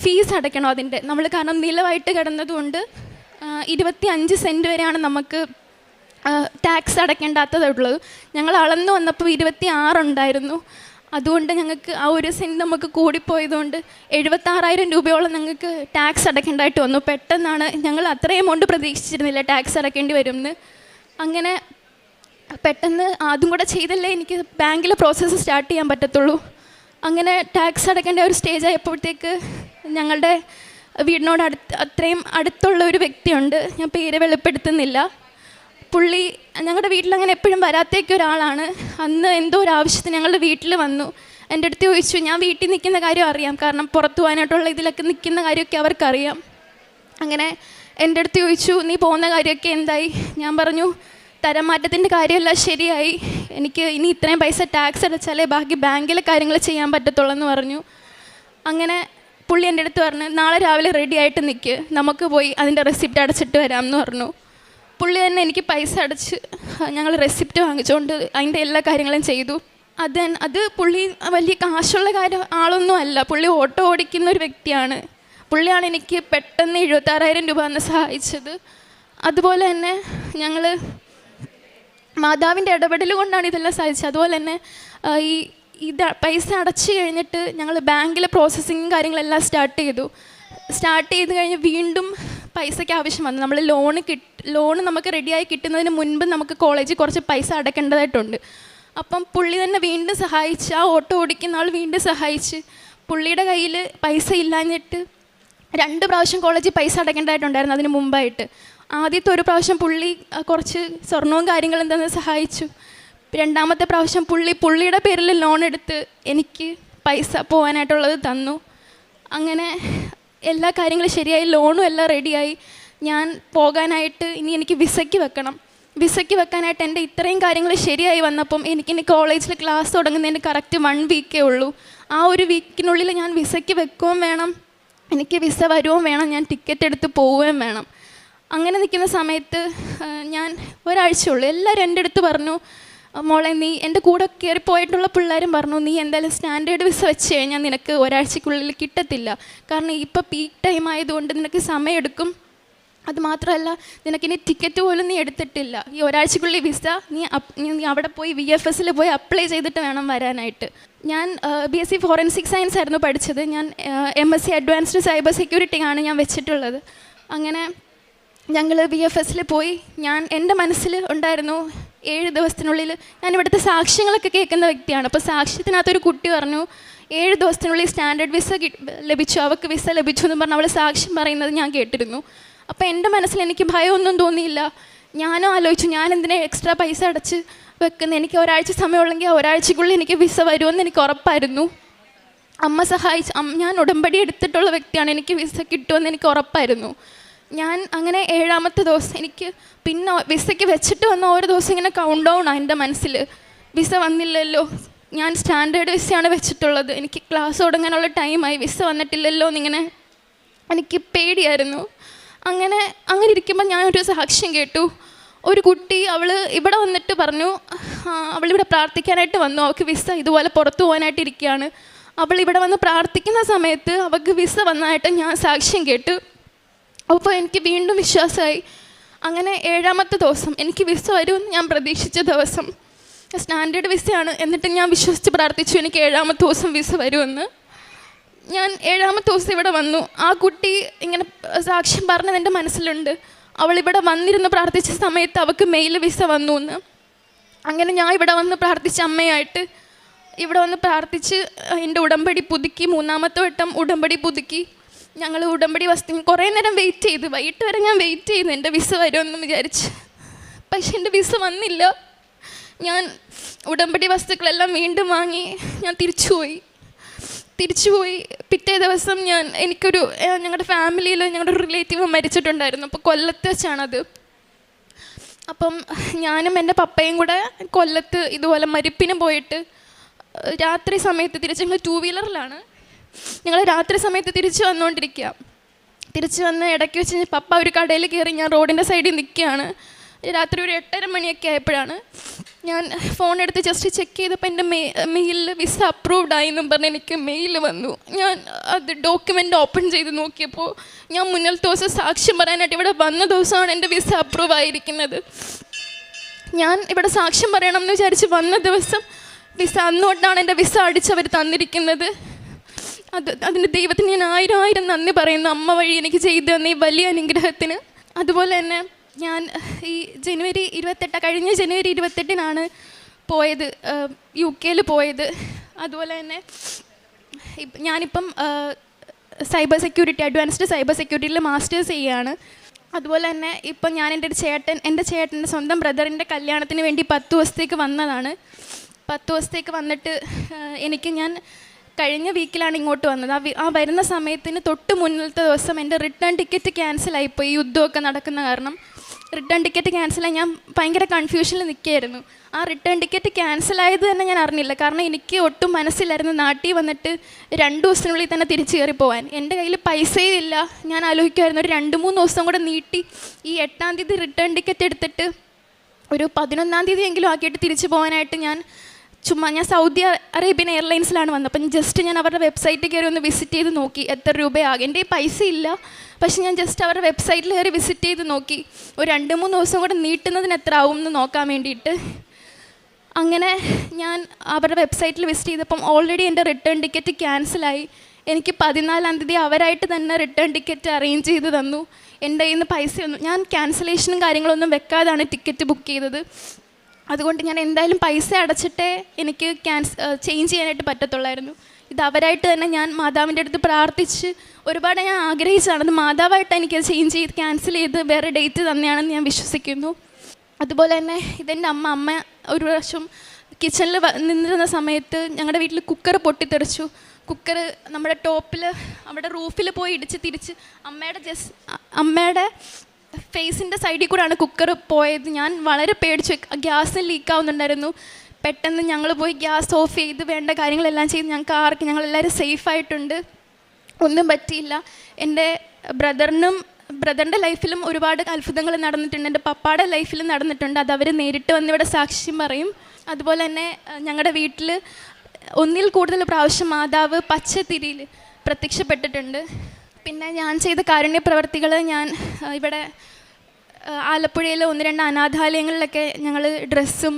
D: ഫീസ് അടയ്ക്കണം അതിൻ്റെ. നമ്മൾ കാരണം നിലവായിട്ട് കിടന്നതുകൊണ്ട് 25 സെൻറ്റ് വരെയാണ് നമുക്ക് ടാക്സ് അടയ്ക്കേണ്ടാത്തതുള്ളത്. ഞങ്ങൾ അളന്നു വന്നപ്പോൾ 26 ഉണ്ടായിരുന്നു. അതുകൊണ്ട് ഞങ്ങൾക്ക് ആ 1 സെൻറ്റ് നമുക്ക് കൂടിപ്പോയതുകൊണ്ട് 76,000 രൂപയോളം ഞങ്ങൾക്ക് ടാക്സ് അടയ്ക്കേണ്ടതായിട്ട് വന്നു. പെട്ടെന്നാണ്, ഞങ്ങൾ അത്രയും എമൗണ്ട് പ്രതീക്ഷിച്ചിരുന്നില്ല ടാക്സ് അടയ്ക്കേണ്ടി വരുമെന്ന്. അങ്ങനെ പെട്ടെന്ന് അതും കൂടെ ചെയ്തല്ലേ എനിക്ക് ബാങ്കിലെ പ്രോസസ്സ് സ്റ്റാർട്ട് ചെയ്യാൻ പറ്റത്തുള്ളൂ. അങ്ങനെ ടാക്സ് അടയ്ക്കേണ്ട ഒരു സ്റ്റേജ് ആയപ്പോഴത്തേക്ക് ഞങ്ങളുടെ വീടിനോട് അത്രയും അടുത്തുള്ള ഒരു വ്യക്തിയുണ്ട്, ഞാൻ പേര് വെളിപ്പെടുത്തുന്നില്ല. പുള്ളി ഞങ്ങളുടെ വീട്ടിലങ്ങനെ എപ്പോഴും വരാത്തേക്ക് ഒരാളാണ്. അന്ന് എന്തോ ഒരു ആവശ്യത്തിന് ഞങ്ങളുടെ വീട്ടിൽ വന്നു. എൻ്റെ അടുത്ത് ചോദിച്ചു, ഞാൻ വീട്ടിൽ നിൽക്കുന്ന കാര്യം അറിയാം, കാരണം പുറത്തു പോകാനായിട്ടുള്ള ഇതിലൊക്കെ നിൽക്കുന്ന കാര്യമൊക്കെ അവർക്കറിയാം. അങ്ങനെ എൻ്റെ അടുത്ത് ചോദിച്ചു, നീ പോകുന്ന കാര്യമൊക്കെ എന്തായി? ഞാൻ പറഞ്ഞു, തരം മാറ്റത്തിൻ്റെ കാര്യമെല്ലാം ശരിയായി, എനിക്ക് ഇനി ഇത്രയും പൈസ ടാക്സ് അടച്ചാലേ ബാക്കി ബാങ്കിലെ കാര്യങ്ങൾ ചെയ്യാൻ പറ്റത്തുള്ളൂ എന്ന് പറഞ്ഞു. അങ്ങനെ പുള്ളി എൻ്റെ അടുത്ത് പറഞ്ഞു, നാളെ രാവിലെ റെഡി ആയിട്ട് നിൽക്ക്, നമുക്ക് പോയി അതിൻ്റെ റെസിപ്റ്റ് അടച്ചിട്ട് വരാമെന്ന് പറഞ്ഞു. പുള്ളി തന്നെ എനിക്ക് പൈസ അടച്ച് ഞങ്ങൾ റെസിപ്റ്റ് വാങ്ങിച്ചുകൊണ്ട് അതിൻ്റെ എല്ലാ കാര്യങ്ങളും ചെയ്തു. അത് പുള്ളി വലിയ കാശുള്ള ആളൊന്നും അല്ല, പുള്ളി ഓട്ടോ ഓടിക്കുന്ന ഒരു വ്യക്തിയാണ്. പുള്ളിയാണ് എനിക്ക് പെട്ടെന്ന് 76,000 രൂപ അന്ന് സഹായിച്ചത്. അതുപോലെ തന്നെ ഞങ്ങൾ മാതാവിൻ്റെ ഇടപെടൽ കൊണ്ടാണ് ഇതെല്ലാം സാധിച്ചത്. അതുപോലെ തന്നെ ഇത് പൈസ അടച്ചു കഴിഞ്ഞിട്ട് ഞങ്ങൾ ബാങ്കിലെ പ്രോസസ്സിങ്ങും കാര്യങ്ങളെല്ലാം സ്റ്റാർട്ട് ചെയ്ത് കഴിഞ്ഞ് വീണ്ടും പൈസയ്ക്ക് ആവശ്യം വന്നു. നമ്മൾ ലോണ് നമുക്ക് റെഡിയായി കിട്ടുന്നതിന് മുൻപ് നമുക്ക് കോളേജിൽ കുറച്ച് പൈസ അടയ്ക്കേണ്ടതായിട്ടുണ്ട്. അപ്പം പുള്ളി തന്നെ വീണ്ടും സഹായിച്ച്, ആ ഓട്ടോ ഓടിക്കുന്ന ആൾ വീണ്ടും സഹായിച്ച്. പുള്ളിയുടെ കയ്യിൽ പൈസ ഇല്ലാഞ്ഞിട്ട് 2 പ്രാവശ്യം കോളേജിൽ പൈസ അടയ്ക്കേണ്ടതായിട്ടുണ്ടായിരുന്നു അതിന് മുമ്പായിട്ട്. ആദ്യത്തെ ഒരു പ്രാവശ്യം പുള്ളി കുറച്ച് സ്വർണവും കാര്യങ്ങളും തന്നെ സഹായിച്ചു. 2ാമത്തെ പ്രാവശ്യം പുള്ളിയുടെ പേരിൽ ലോൺ എടുത്ത് എനിക്ക് പൈസ പോകാനായിട്ടുള്ളത് തന്നു. അങ്ങനെ എല്ലാ കാര്യങ്ങളും ശരിയായി, ലോണും എല്ലാം റെഡിയായി. ഞാൻ പോകാനായിട്ട് ഇനി എനിക്ക് വിസയ്ക്ക് വെക്കാനായിട്ട് എൻ്റെ ഇത്രയും കാര്യങ്ങൾ ശരിയായി വന്നപ്പം എനിക്കിനി കോളേജിൽ ക്ലാസ് തുടങ്ങുന്നതിന് കറക്റ്റ് 1 വീക്കേ ഉള്ളൂ. ആ ഒരു വീക്കിനുള്ളിൽ ഞാൻ വിസയ്ക്ക് വെക്കുകയും വേണം, എനിക്ക് വിസ വരുകയും വേണം, ഞാൻ ടിക്കറ്റ് എടുത്ത് പോവുകയും വേണം. അങ്ങനെ നിൽക്കുന്ന സമയത്ത് ഞാൻ ഒരാഴ്ചയുള്ളൂ. എല്ലാവരും എൻ്റെ അടുത്ത് പറഞ്ഞു, മോളെ നീ എൻ്റെ കൂടെ കയറിപ്പോയിട്ടുള്ള പിള്ളേരും പറഞ്ഞു, നീ എന്തായാലും സ്റ്റാൻഡേർഡ് വിസ വെച്ച് കഴിഞ്ഞാൽ നിനക്ക് ഒരാഴ്ചക്കുള്ളിൽ കിട്ടത്തില്ല, കാരണം ഇപ്പോൾ പീക്ക് ടൈം ആയതുകൊണ്ട് നിനക്ക് സമയമെടുക്കും. അതുമാത്രമല്ല, നിനക്കിനി ടിക്കറ്റ് പോലും നീ എടുത്തിട്ടില്ല, ഈ ഒരാഴ്ചക്കുള്ളിൽ വിസ നീ അവിടെ പോയി VFSൽ പോയി അപ്ലൈ ചെയ്തിട്ട് വേണം വരാനായിട്ട്. ഞാൻ BSc ഫോറൻസിക് സയൻസ് ആയിരുന്നു പഠിച്ചത്. ഞാൻ MSc അഡ്വാൻസ്ഡ് സൈബർ സെക്യൂരിറ്റി ആണ് ഞാൻ വെച്ചിട്ടുള്ളത്. അങ്ങനെ ഞങ്ങൾ VFSൽ പോയി. എൻ്റെ മനസ്സിൽ ഉണ്ടായിരുന്നു 7 ദിവസത്തിനുള്ളിൽ ഞാൻ ഇവിടുത്തെ സാക്ഷ്യങ്ങളൊക്കെ കേൾക്കുന്ന വ്യക്തിയാണ്. അപ്പോൾ സാക്ഷ്യത്തിനകത്തൊരു കുട്ടി പറഞ്ഞു, 7 ദിവസത്തിനുള്ളിൽ സ്റ്റാൻഡേർഡ് വിസ ലഭിച്ചു, അവൾക്ക് വിസ ലഭിച്ചു എന്ന് പറഞ്ഞ് അവൾ സാക്ഷ്യം പറയുന്നത് ഞാൻ കേട്ടിരുന്നു. അപ്പോൾ എൻ്റെ മനസ്സിൽ എനിക്ക് ഭയമൊന്നും തോന്നിയില്ല. ഞാനും ആലോചിച്ചു, ഞാൻ എന്തിനാ എക്സ്ട്രാ പൈസ അടച്ച് വെക്കുന്നത്? എനിക്ക് ഒരാഴ്ച സമയമുള്ളെങ്കിൽ ഒരാഴ്ചക്കുള്ളിൽ എനിക്ക് വിസ വരുമെന്ന് എനിക്ക് ഉറപ്പായിരുന്നു. അമ്മ സഹായിച്ച്, ഞാൻ ഉടമ്പടി എടുത്തിട്ടുള്ള വ്യക്തിയാണ്, എനിക്ക് വിസ കിട്ടുമെന്ന് എനിക്ക് ഉറപ്പായിരുന്നു. ഞാൻ അങ്ങനെ 7ാമത്തെ ദിവസം എനിക്ക് പിന്നെ വിസയ്ക്ക് വെച്ചിട്ട് വന്ന ഓരോ ദിവസം ഇങ്ങനെ കൗണ്ട് ഡൗണാണ് എൻ്റെ മനസ്സിൽ. വിസ വന്നില്ലല്ലോ, ഞാൻ സ്റ്റാൻഡേർഡ് വിസയാണ് വെച്ചിട്ടുള്ളത്, എനിക്ക് ക്ലാസ് തുടങ്ങാനുള്ള ടൈമായി, വിസ വന്നിട്ടില്ലല്ലോ എന്നിങ്ങനെ എനിക്ക് പേടിയായിരുന്നു. അങ്ങനെ ഇരിക്കുമ്പോൾ ഞാനൊരു സാക്ഷ്യം കേട്ടു. ഒരു കുട്ടി, അവൾ ഇവിടെ വന്നിട്ട് പറഞ്ഞു, അവളിവിടെ പ്രാർത്ഥിക്കാനായിട്ട് വന്നു, അവൾക്ക് വിസ ഇതുപോലെ പുറത്തു പോകാനായിട്ട് ഇരിക്കുകയാണ്. അവൾ ഇവിടെ വന്ന് പ്രാർത്ഥിക്കുന്ന സമയത്ത് അവൾക്ക് വിസ വന്നതായിട്ട് ഞാൻ സാക്ഷ്യം കേട്ടു. അപ്പോൾ എനിക്ക് വീണ്ടും വിശ്വാസമായി. അങ്ങനെ 7ാമത്തെ ദിവസം എനിക്ക് വിസ വരുമെന്ന് ഞാൻ പ്രതീക്ഷിച്ച ദിവസം, സ്റ്റാൻഡേർഡ് വിസയാണ്, എന്നിട്ട് ഞാൻ വിശ്വസിച്ച് പ്രാർത്ഥിച്ചു എനിക്ക് 7ാമത്തെ ദിവസം വിസ വരുമെന്ന്. ഞാൻ 7ാമത്തെ ദിവസം ഇവിടെ വന്നു. ആ കുട്ടി ഇങ്ങനെ സാക്ഷ്യം പറഞ്ഞത് എൻ്റെ മനസ്സിലുണ്ട്. അവളിവിടെ വന്നിരുന്ന് പ്രാർത്ഥിച്ച സമയത്ത് അവൾക്ക് മെയിൽ വിസ വന്നു എന്ന്. അങ്ങനെ ഞാൻ ഇവിടെ വന്ന് പ്രാർത്ഥിച്ച അമ്മയായിട്ട് ഇവിടെ വന്ന് പ്രാർത്ഥിച്ച് എൻ്റെ ഉടമ്പടി പുതുക്കി, 3ാമത്തെ വട്ടം ഉടമ്പടി പുതുക്കി. ഞങ്ങൾ ഉടമ്പടി കുറേ നേരം വെയിറ്റ് ചെയ്തു, വൈകിട്ട് വരെ ഞാൻ വെയിറ്റ് ചെയ്തു എൻ്റെ വിസ വരുമെന്ന് വിചാരിച്ച്. പക്ഷെ എൻ്റെ വിസ വന്നില്ല. ഞാൻ ഉടമ്പടി വസ്തുക്കളെല്ലാം വീണ്ടും വാങ്ങി ഞാൻ തിരിച്ചുപോയി. പിറ്റേ ദിവസം എനിക്കൊരു ഞങ്ങളുടെ ഫാമിലിയിൽ ഞങ്ങളുടെ റിലേറ്റീവ് മരിച്ചിട്ടുണ്ടായിരുന്നു. അപ്പോൾ കൊല്ലത്ത് വെച്ചാണത്. അപ്പം ഞാനും എൻ്റെ പപ്പയും കൂടെ കൊല്ലത്ത് ഇതുപോലെ മരിപ്പിന് പോയിട്ട് രാത്രി സമയത്ത് ഞങ്ങൾ 2 വീലറിലാണ്, ഞങ്ങൾ രാത്രി സമയത്ത് തിരിച്ച് വന്ന് ഇടയ്ക്ക് വെച്ച് പപ്പ ഒരു കടയിൽ കയറി, ഞാൻ റോഡിൻ്റെ സൈഡിൽ നിൽക്കുകയാണ്. രാത്രി ഒരു 8:30 മണിയൊക്കെ ആയപ്പോഴാണ് ഞാൻ ഫോൺ എടുത്ത് ജസ്റ്റ് ചെക്ക് ചെയ്തപ്പോൾ എൻ്റെ മെയിലിൽ വിസ അപ്രൂവ്ഡ് ആയി എന്നും പറഞ്ഞ് എനിക്ക് മെയിൽ വന്നു. ഞാൻ അത് ഡോക്യുമെൻ്റ് ഓപ്പൺ ചെയ്ത് നോക്കിയപ്പോൾ ഞാൻ മുന്നത്തെ ദിവസം സാക്ഷ്യം പറയാനായിട്ട് ഇവിടെ വന്ന ദിവസമാണ് എൻ്റെ വിസ അപ്രൂവ് ആയിരിക്കുന്നത്. ഞാൻ ഇവിടെ സാക്ഷ്യം പറയണം എന്ന് വിചാരിച്ച് വന്ന ദിവസം വിസ അന്നോട്ടാണ് എൻ്റെ വിസ അടിച്ചവർ തന്നിരിക്കുന്നത്. അതിന് ദൈവത്തിന് ഞാൻ 1000 നന്ദി പറയുന്നു, അമ്മ വഴി എനിക്ക് ചെയ്തു തന്ന ഈ വലിയ അനുഗ്രഹത്തിന്. അതുപോലെ തന്നെ ഞാൻ ഈ കഴിഞ്ഞ ജനുവരി 28-നാണ് പോയത്, UK പോയത്. അതുപോലെ തന്നെ ഞാനിപ്പം അഡ്വാൻസ്ഡ് സൈബർ സെക്യൂരിറ്റിയിൽ മാസ്റ്റേഴ്സ് ചെയ്യുകയാണ്. അതുപോലെ തന്നെ ഇപ്പം ഞാൻ എൻ്റെ ചേട്ടൻ്റെ സ്വന്തം ബ്രദറിൻ്റെ കല്യാണത്തിന് വേണ്ടി 10 ദിവസത്തേക്ക് വന്നതാണ്. 10 ദിവസത്തേക്ക് വന്നിട്ട് ഞാൻ കഴിഞ്ഞ വീക്കിലാണ് ഇങ്ങോട്ട് വന്നത്. ആ വരുന്ന സമയത്തിന് തൊട്ട് മുന്നിലത്തെ ദിവസം എൻ്റെ റിട്ടേൺ ടിക്കറ്റ് ക്യാൻസലായിപ്പോയി. യുദ്ധമൊക്കെ നടക്കുന്ന കാരണം റിട്ടേൺ ടിക്കറ്റ് ക്യാൻസലായി. ഞാൻ ഭയങ്കര കൺഫ്യൂഷനിൽ നിൽക്കുകയായിരുന്നു. ആ റിട്ടേൺ ടിക്കറ്റ് ക്യാൻസലായത് തന്നെ ഞാൻ അറിഞ്ഞില്ല. കാരണം എനിക്ക് ഒട്ടും മനസ്സിലായിരുന്നു നാട്ടിൽ വന്നിട്ട് 2 ദിവസത്തിനുള്ളിൽ തന്നെ തിരിച്ചു കയറി പോകാൻ. എൻ്റെ കയ്യിൽ പൈസയും ഇല്ല. ഞാൻ ആലോചിക്കുമായിരുന്നു ഒരു 2-3 ദിവസം കൂടെ നീട്ടി ഈ 8-ാം തീയതി റിട്ടേൺ ടിക്കറ്റ് എടുത്തിട്ട് ഒരു 11-ാം തീയതി എങ്കിലും ആക്കിയിട്ട് തിരിച്ചു പോകാനായിട്ട് ഞാൻ സൗദി അറേബ്യൻ എയർലൈൻസിലാണ് വന്നത്. അപ്പം ഞാൻ അവരുടെ വെബ്സൈറ്റിൽ കയറി ഒന്ന് വിസിറ്റ് ചെയ്ത് നോക്കി എത്ര രൂപയാകും. എൻ്റെ പൈസ ഇല്ല, പക്ഷെ ഞാൻ ജസ്റ്റ് അവരുടെ വെബ്സൈറ്റിൽ കയറി വിസിറ്റ് ചെയ്ത് നോക്കി ഒരു 2-3 ദിവസം കൂടെ നീട്ടുന്നതിന് എത്ര ആവും എന്ന് നോക്കാൻ വേണ്ടിയിട്ട്. അങ്ങനെ ഞാൻ അവരുടെ വെബ്സൈറ്റിൽ വിസിറ്റ് ചെയ്തപ്പം ഓൾറെഡി എൻ്റെ റിട്ടേൺ ടിക്കറ്റ് ക്യാൻസലായി. എനിക്ക് 14-ാം തീയതി അവരായിട്ട് തന്നെ റിട്ടേൺ ടിക്കറ്റ് അറേഞ്ച് ചെയ്ത് തന്നു. എൻ്റെ കയ്യിൽ നിന്ന് പൈസയൊന്നും, ഞാൻ ക്യാൻസലേഷനും കാര്യങ്ങളൊന്നും വെക്കാതാണ് ടിക്കറ്റ് ബുക്ക് ചെയ്തത്. അതുകൊണ്ട് ഞാൻ എന്തായാലും പൈസ അടച്ചിട്ടേ എനിക്ക് ചേഞ്ച് ചെയ്യാനായിട്ട് പറ്റത്തുള്ളായിരുന്നു. ഇത് അവരായിട്ട് തന്നെ ഞാൻ മാതാവിൻ്റെ അടുത്ത് പ്രാർത്ഥിച്ച് ഒരുപാട് ഞാൻ ആഗ്രഹിച്ചതാണ്. അത് മാതാവായിട്ട് എനിക്കത് ചേഞ്ച് ചെയ്ത് ക്യാൻസൽ ചെയ്ത് വേറെ ഡേറ്റ് തന്നെയാണെന്ന് ഞാൻ വിശ്വസിക്കുന്നു. അതുപോലെ തന്നെ ഇതെൻ്റെ അമ്മ ഒരു പ്രാവശ്യം കിച്ചണിൽ നിന്നിരുന്ന സമയത്ത് ഞങ്ങളുടെ വീട്ടിൽ കുക്കർ പൊട്ടിത്തെറിച്ചു. കുക്കർ നമ്മുടെ ടോപ്പിൽ അവിടെ റൂഫിൽ പോയി ഇടിച്ച് തിരിച്ച് അമ്മയുടെ ഫേസിൻ്റെ സൈഡിൽ കൂടെയാണ് കുക്കർ പോയത്. ഞാൻ വളരെ പേടിച്ചു. ഗ്യാസ് ലീക്കാവുന്നുണ്ടായിരുന്നു. പെട്ടെന്ന് ഞങ്ങൾ പോയി ഗ്യാസ് ഓഫ് ചെയ്ത് വേണ്ട കാര്യങ്ങളെല്ലാം ചെയ്ത് ഞങ്ങളെല്ലാവരും സേഫായിട്ടുണ്ട്, ഒന്നും പറ്റിയില്ല. എൻ്റെ ബ്രദറിൻ്റെ ലൈഫിലും ഒരുപാട് അത്ഭുതങ്ങൾ നടന്നിട്ടുണ്ട്. എൻ്റെ പപ്പായുടെ ലൈഫിലും നടന്നിട്ടുണ്ട്. അത് അവർ നേരിട്ട് വന്നിവിടെ സാക്ഷ്യം പറയും. അതുപോലെ തന്നെ ഞങ്ങളുടെ വീട്ടിൽ 1-ൽ കൂടുതൽ പ്രാവശ്യം മാതാവ് പച്ചത്തിരിയിൽ പ്രത്യക്ഷപ്പെട്ടിട്ടുണ്ട്. പിന്നെ ഞാൻ ചെയ്ത കാരുണ്യ പ്രവർത്തികൾ, ഞാൻ ഇവിടെ ആലപ്പുഴയിലെ 1-2 അനാഥാലയങ്ങളിലൊക്കെ ഞങ്ങൾ ഡ്രസ്സും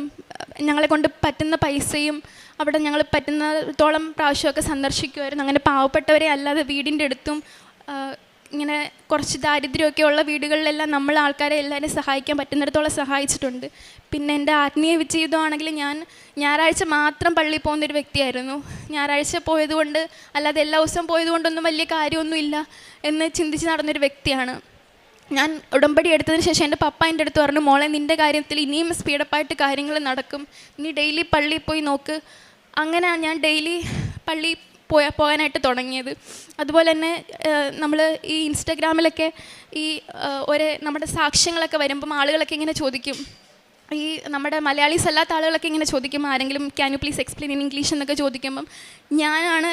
D: ഞങ്ങളെ കൊണ്ട് പറ്റുന്ന പൈസയും അവിടെ ഞങ്ങൾ പറ്റുന്നിടത്തോളം പ്രാവശ്യമൊക്കെ സന്ദർശിക്കുമായിരുന്നു. അങ്ങനെ പാവപ്പെട്ടവരെ അല്ലാതെ വീടിൻ്റെ അടുത്തും ഇങ്ങനെ കുറച്ച് ദാരിദ്ര്യമൊക്കെ ഉള്ള വീടുകളിലെല്ലാം നമ്മൾ ആൾക്കാരെ എല്ലാവരെയും സഹായിക്കാൻ പറ്റുന്നിടത്തോളം സഹായിച്ചിട്ടുണ്ട്. പിന്നെ എൻ്റെ ആത്മീയ ജീവിതമാണെങ്കിൽ ഞാൻ ഞായറാഴ്ച മാത്രം പള്ളിയിൽ പോകുന്നൊരു വ്യക്തിയായിരുന്നു. ഞായറാഴ്ച പോയതുകൊണ്ട്, അല്ലാതെ എല്ലാ ദിവസവും പോയതുകൊണ്ടൊന്നും വലിയ കാര്യമൊന്നുമില്ല എന്ന് ചിന്തിച്ച് നടന്നൊരു വ്യക്തിയാണ് ഞാൻ. ഉടമ്പടി എടുത്തതിന് ശേഷം എൻ്റെ പപ്പ എൻ്റെ അടുത്ത് പറഞ്ഞു, മോളെ നിൻ്റെ കാര്യത്തിൽ ഇനിയും സ്പീഡപ്പായിട്ട് കാര്യങ്ങൾ നടക്കും, നീ ഡെയിലി പള്ളിയിൽ പോയി നോക്ക്. അങ്ങനെ ഞാൻ ഡെയിലി പള്ളിയിൽ പോകാനായിട്ട് തുടങ്ങിയത്. അതുപോലെ തന്നെ നമ്മൾ ഈ ഇൻസ്റ്റഗ്രാമിലൊക്കെ ഈ നമ്മുടെ സാക്ഷ്യങ്ങളൊക്കെ വരുമ്പം ആളുകളൊക്കെ ഇങ്ങനെ ചോദിക്കും, ഈ നമ്മുടെ മലയാളീസ് അല്ലാത്ത ആളുകളൊക്കെ ഇങ്ങനെ ചോദിക്കും, ആരെങ്കിലും can you please explain in English എന്നൊക്കെ ചോദിക്കുമ്പം ഞാനാണ്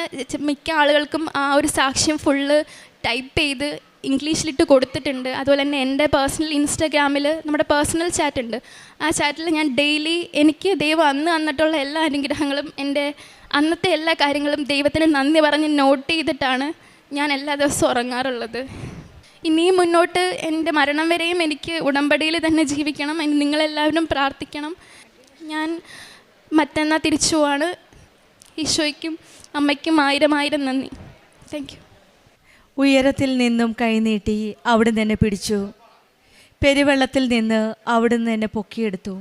D: മിക്ക ആളുകൾക്കും ആ ഒരു സാക്ഷ്യം ഫുള്ള് ടൈപ്പ് ചെയ്ത് ഇംഗ്ലീഷിലിട്ട് കൊടുത്തിട്ടുണ്ട്. അതുപോലെ തന്നെ എൻ്റെ പേഴ്സണൽ ഇൻസ്റ്റാഗ്രാമിൽ നമ്മുടെ പേഴ്സണൽ ചാറ്റ് ഉണ്ട്. ആ ചാറ്റിൽ ഞാൻ ഡെയിലി എനിക്ക് ദൈവം അന്ന് തന്നിട്ടുള്ള എല്ലാ അനുഗ്രഹങ്ങളും, എൻ്റെ അന്നത്തെ എല്ലാ കാര്യങ്ങളും ദൈവത്തിന് നന്ദി പറഞ്ഞ് നോട്ട് ചെയ്തിട്ടാണ് ഞാൻ എല്ലാ ദിവസവും ഉറങ്ങാറുള്ളത്. ഇനിയും മുന്നോട്ട് എൻ്റെ മരണം വരെയും എനിക്ക് ഉടമ്പടിയിൽ തന്നെ ജീവിക്കണം. നിങ്ങളെല്ലാവരും പ്രാർത്ഥിക്കണം. ഞാൻ മറ്റന്നാൾ തിരിച്ചു പോവാണ്. ഈശോയ്ക്കും അമ്മയ്ക്കും 1000 നന്ദി. Thank you.
E: ഉയരത്തിൽ നിന്നും കൈനീട്ടി അവിടുന്ന് എന്നെ പിടിച്ചു, പെരുവെള്ളത്തിൽ നിന്ന് അവിടുന്ന് എന്നെ പൊക്കിയെടുത്തു.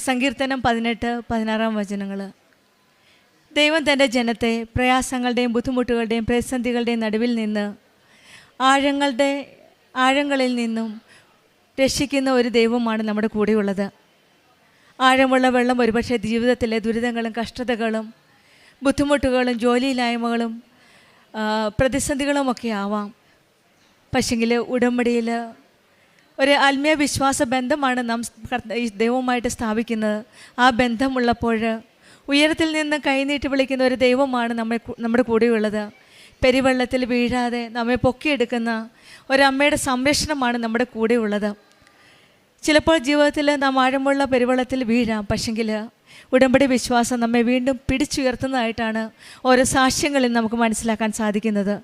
E: സങ്കീർത്തനം 18-16 ദൈവം തൻ്റെ ജനത്തെ പ്രയാസങ്ങളുടെയും ബുദ്ധിമുട്ടുകളുടെയും പ്രതിസന്ധികളുടെയും നടുവിൽ നിന്ന് ആഴങ്ങളിൽ നിന്നും രക്ഷിക്കുന്ന ഒരു ദൈവമാണ് നമ്മുടെ കൂടെയുള്ളത്. ആഴമുള്ള വെള്ളം ഒരുപക്ഷെ ജീവിതത്തിലെ ദുരിതങ്ങളും കഷ്ടതകളും ബുദ്ധിമുട്ടുകളും ജോലിയില്ലായ്മകളും പ്രതിസന്ധികളുമൊക്കെ ആവാം. പക്ഷെങ്കിൽ ഉടമ്പടിയിൽ ഒരു ആത്മീയ വിശ്വാസ ബന്ധമാണ് നാം ദൈവവുമായിട്ട് സ്ഥാപിക്കുന്നത്. ആ ബന്ധമുള്ളപ്പോൾ ഉയരത്തിൽ നിന്ന് കൈനീട്ടി വിളിക്കുന്ന ഒരു ദൈവമാണ് നമ്മുടെ കൂടെയുള്ളത്. പെരുവെള്ളത്തിൽ വീഴാതെ നമ്മെ പൊക്കിയെടുക്കുന്ന ഒരമ്മയുടെ സംരക്ഷണമാണ് നമ്മുടെ കൂടെയുള്ളത്. ചിലപ്പോൾ ജീവിതത്തിൽ നാം ആഴമുള്ള പെരുവെള്ളത്തിൽ വീഴാം, പക്ഷെങ്കിൽ ഉടമ്പടി വിശ്വാസം നമ്മെ വീണ്ടും പിടിച്ചുയർത്തുന്നതായിട്ടാണ് ഓരോ സാക്ഷ്യങ്ങളിൽ നമുക്ക് മനസ്സിലാക്കാൻ സാധിക്കുന്നത്.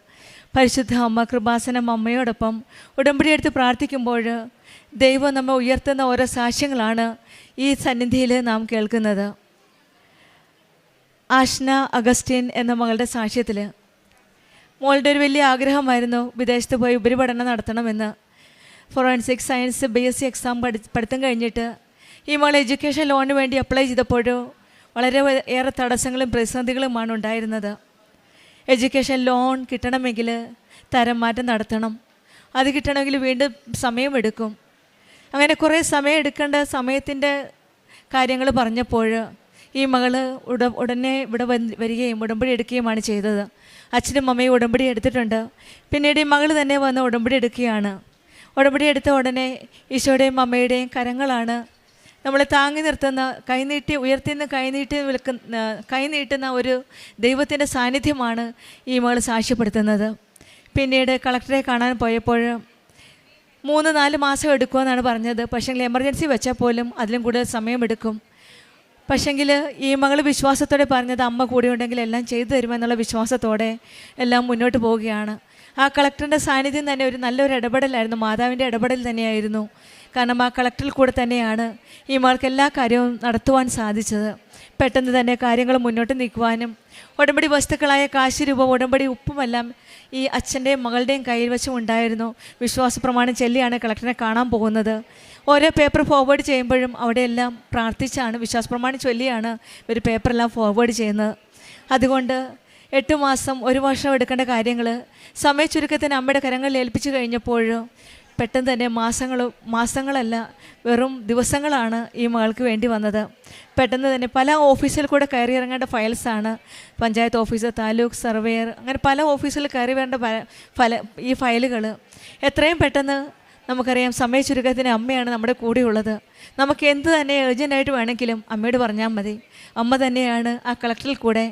E: പരിശുദ്ധ അമ്മ കൃപാസനം അമ്മയോടൊപ്പം ഉടമ്പടി എടുത്ത് പ്രാർത്ഥിക്കുമ്പോൾ ദൈവം നമ്മെ ഉയർത്തുന്ന ഓരോ സാക്ഷ്യങ്ങളാണ് ഈ സന്നിധിയിൽ നാം കേൾക്കുന്നത്. ആഷ്ന അഗസ്റ്റിൻ എന്ന മകളുടെ സാക്ഷ്യത്തിൽ മോളുടെ ഒരു വലിയ ആഗ്രഹമായിരുന്നു വിദേശത്ത് പോയി ഉപരിപഠനം നടത്തണമെന്ന്. ഫോറൻസിക് സയൻസ് BSc എക്സാം പഠിത്തം കഴിഞ്ഞിട്ട് ഈ മകൾ എഡ്യൂക്കേഷൻ ലോണിന് വേണ്ടി അപ്ലൈ ചെയ്തപ്പോഴോ വളരെ ഏറെ തടസ്സങ്ങളും പ്രതിസന്ധികളുമാണ് ഉണ്ടായിരുന്നത്. എഡ്യൂക്കേഷൻ ലോൺ കിട്ടണമെങ്കിൽ തരം മാറ്റം നടത്തണം, അത് കിട്ടണമെങ്കിൽ വീണ്ടും സമയമെടുക്കും. അങ്ങനെ കുറേ സമയം എടുക്കേണ്ട സമയത്തിൻ്റെ കാര്യങ്ങൾ പറഞ്ഞപ്പോൾ ഈ മകൾ ഉടനെ ഇവിടെ വരികയും ഉടമ്പടി എടുക്കുകയുമാണ് ചെയ്തത്. അച്ഛനും അമ്മയും ഉടമ്പടി എടുത്തിട്ടുണ്ട്. പിന്നീട് ഈ മകൾ തന്നെ വന്ന് ഉടമ്പടി എടുക്കുകയാണ്. ഉടമ്പടി എടുത്ത ഉടനെ ഈശോയുടെയും അമ്മയുടെയും കരങ്ങളാണ് നമ്മളെ താങ്ങി നിർത്തുന്ന, ഉയർത്തിന്ന് കൈനീട്ടുന്ന ഒരു ദൈവത്തിൻ്റെ സാന്നിധ്യമാണ് ഈ മകൾ സാക്ഷ്യപ്പെടുത്തുന്നത്. പിന്നീട് കളക്ടറെ കാണാൻ പോയപ്പോൾ 3-4 മാസം എടുക്കുമെന്നാണ് പറഞ്ഞത്. പക്ഷേങ്കിൽ എമർജൻസി വെച്ചാൽ പോലും അതിലും കൂടുതൽ സമയമെടുക്കും. പക്ഷെങ്കിൽ ഈ മകൾ വിശ്വാസത്തോടെ പറഞ്ഞത് അമ്മ കൂടെ ഉണ്ടെങ്കിൽ എല്ലാം ചെയ്തു തരുമെന്നുള്ള വിശ്വാസത്തോടെ എല്ലാം മുന്നോട്ട് പോവുകയാണ്. ആ കളക്ടറിൻ്റെ സാന്നിധ്യം തന്നെ ഒരു നല്ലൊരു ഇടപെടലായിരുന്നു, മാതാവിൻ്റെ ഇടപെടൽ തന്നെയായിരുന്നു. കാരണം ആ കളക്ടറിൽ കൂടെ തന്നെയാണ് ഈ മകൾക്ക് എല്ലാ കാര്യവും നടത്തുവാൻ സാധിച്ചത്. പെട്ടെന്ന് തന്നെ കാര്യങ്ങൾ മുന്നോട്ട് നീക്കുവാനും ഉടമ്പടി വസ്തുക്കളായ കാശ്, രൂപ, ഉടമ്പടി ഉപ്പുമെല്ലാം ഈ അച്ഛൻ്റെയും മകളുടെയും കൈവശം ഉണ്ടായിരുന്നു. വിശ്വാസ പ്രമാണം ചൊല്ലിയാണ് കളക്ടറിനെ കാണാൻ പോകുന്നത്. ഓരോ പേപ്പർ ഫോർവേഡ് ചെയ്യുമ്പോഴും അവിടെയെല്ലാം പ്രാർത്ഥിച്ചാണ്, വിശ്വാസ പ്രമാണം ചൊല്ലിയാണ് ഒരു പേപ്പറെല്ലാം ഫോർവേഡ് ചെയ്യുന്നത്. അതുകൊണ്ട് 8 മാസം 1 വർഷം എടുക്കേണ്ട കാര്യങ്ങൾ സമയ ചുരുക്കത്തിന് അമ്മയുടെ കരങ്ങളിൽ ഏൽപ്പിച്ചു കഴിഞ്ഞപ്പോൾ പെട്ടെന്ന് തന്നെ മാസങ്ങളല്ല വെറും ദിവസങ്ങളാണ് ഈ മകൾക്ക് വേണ്ടി വന്നത്. പെട്ടെന്ന് തന്നെ പല ഓഫീസിൽ കൂടെ കയറി ഇറങ്ങേണ്ട ഫയൽസാണ്. പഞ്ചായത്ത് ഓഫീസ്, താലൂക്ക് സർവേയർ, അങ്ങനെ പല ഓഫീസിൽ കയറി വരേണ്ട ഈ ഫയലുകൾ എത്രയും പെട്ടെന്ന് നമുക്കറിയാം. സമയ ചുരുക്കത്തിന് അമ്മയാണ് നമ്മുടെ കൂടെയുള്ളത്. നമുക്ക് എന്ത് തന്നെ ഏർജൻ്റായിട്ട് വേണമെങ്കിലും അമ്മയോട് പറഞ്ഞാൽ മതി. അമ്മ തന്നെയാണ് ആ കളക്ടറിൽ കൂടെ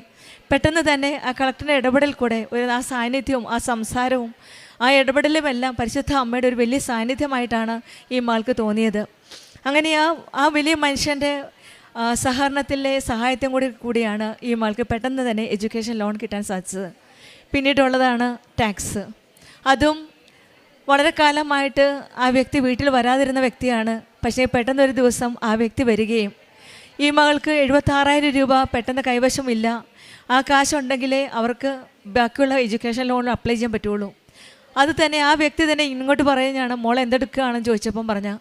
E: പെട്ടെന്ന് തന്നെ ആ കളക്ടറിൻ്റെ ഇടപെടൽ കൂടെ ആ സാന്നിധ്യവും ആ സംസാരവും ആ ഇടപെടലുമെല്ലാം പരിശുദ്ധ അമ്മയുടെ ഒരു വലിയ സാന്നിധ്യമായിട്ടാണ് ഈ മകൾക്ക് തോന്നിയത്. അങ്ങനെ ആ വലിയ മനുഷ്യൻ്റെ സഹകരണത്തിലെ സഹായത്വം കൂടിയാണ് ഈ മകൾക്ക് പെട്ടെന്ന് തന്നെ എഡ്യൂക്കേഷൻ ലോൺ കിട്ടാൻ സാധിച്ചത്. പിന്നീടുള്ളതാണ് ടാക്സ്. അതും വളരെ കാലമായിട്ട് ആ വ്യക്തി വീട്ടിൽ വരാതിരുന്ന വ്യക്തിയാണ്. പക്ഷേ പെട്ടെന്നൊരു ദിവസം ആ വ്യക്തി വരികയും ഈ മകൾക്ക് 76,000 രൂപ പെട്ടെന്ന് കൈവശമില്ല. ആ കാശുണ്ടെങ്കിലേ അവർക്ക് ബാക്കിയുള്ള എഡ്യൂക്കേഷൻ ലോണിൽ അപ്ലൈ ചെയ്യാൻ പറ്റുള്ളൂ. അത് തന്നെ ആ വ്യക്തി തന്നെ ഇങ്ങോട്ട് പറയുകയാണ്, മോൾ എന്തെടുക്കുകയാണെന്ന് ചോദിച്ചപ്പം പറഞ്ഞാൽ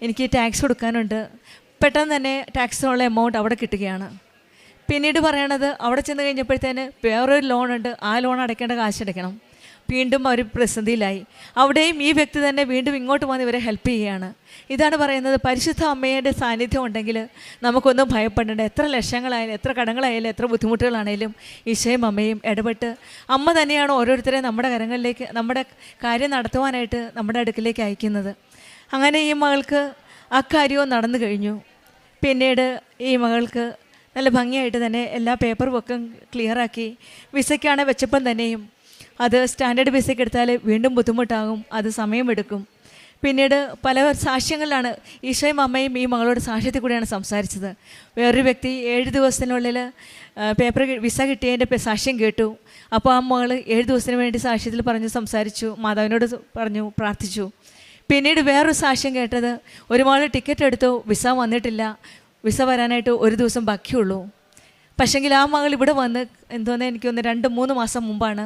E: എനിക്ക് ടാക്സ് കൊടുക്കാനുണ്ട്. പെട്ടെന്ന് തന്നെ ടാക്സിനുള്ള എമൗണ്ട് അവിടെ കിട്ടുകയാണ്. പിന്നീട് പറയണത് അവിടെ ചെന്ന് കഴിഞ്ഞപ്പോഴത്തേന് വേറൊരു ലോണുണ്ട്, ആ ലോൺ അടയ്ക്കേണ്ട കാശ് അടയ്ക്കണം. വീണ്ടും അവർ പ്രതിസന്ധിയിലായി. അവിടെയും ഈ വ്യക്തി തന്നെ വീണ്ടും ഇങ്ങോട്ട് വന്ന് ഇവരെ ഹെൽപ്പ് ചെയ്യുകയാണ്. ഇതാണ് പറയുന്നത്, പരിശുദ്ധ അമ്മയുടെ സാന്നിധ്യം ഉണ്ടെങ്കിൽ നമുക്കൊന്നും ഭയപ്പെടേണ്ട. എത്ര ലക്ഷങ്ങളായാലും എത്ര കടങ്ങളായാലും എത്ര ബുദ്ധിമുട്ടുകളാണെങ്കിലും ഈശോയും അമ്മയും ഇടപെട്ട് അമ്മ തന്നെയാണ് ഓരോരുത്തരെ നമ്മുടെ കരങ്ങളിലേക്ക് നമ്മുടെ കാര്യം നടത്തുവാനായിട്ട് നമ്മുടെ അടുക്കിലേക്ക് അയക്കുന്നത്. അങ്ങനെ ഈ മകൾക്ക് ആ കാര്യവും നടന്നു കഴിഞ്ഞു. പിന്നീട് ഈ മകൾക്ക് നല്ല ഭംഗിയായിട്ട് തന്നെ എല്ലാ പേപ്പർ വർക്കും ക്ലിയറാക്കി. വിസയ്ക്കാണ് വെച്ചപ്പം തന്നെയും അത് സ്റ്റാൻഡേർഡ് വിസയ്ക്ക് എടുത്താൽ വീണ്ടും ബുദ്ധിമുട്ടാകും, അത് സമയമെടുക്കും. പിന്നീട് പല സാക്ഷ്യങ്ങളിലാണ് ഈശോയും അമ്മയും ഈ മകളോട് സാക്ഷ്യത്തിൽ കൂടിയാണ് സംസാരിച്ചത്. വേറൊരു വ്യക്തി 7 ദിവസത്തിനുള്ളിൽ വിസ കിട്ടിയതിൻ്റെ സാക്ഷ്യം കേട്ടു. അപ്പോൾ ആ മകൾ 7 ദിവസത്തിന് വേണ്ടി സാക്ഷ്യത്തിൽ പറഞ്ഞു സംസാരിച്ചു, മാതാവിനോട് പറഞ്ഞു, പ്രാർത്ഥിച്ചു. പിന്നീട് വേറൊരു സാക്ഷ്യം കേട്ടത്, ഒരു മകൾ ടിക്കറ്റ് എടുത്തു, വിസ വന്നിട്ടില്ല, വിസ വരാനായിട്ട് 1 ദിവസം ബാക്കിയുള്ളൂ. പക്ഷേങ്കിൽ ആ മകൾ ഇവിടെ വന്ന് എന്തോന്ന് എനിക്കൊന്ന് 2-3 മാസം മുമ്പാണ്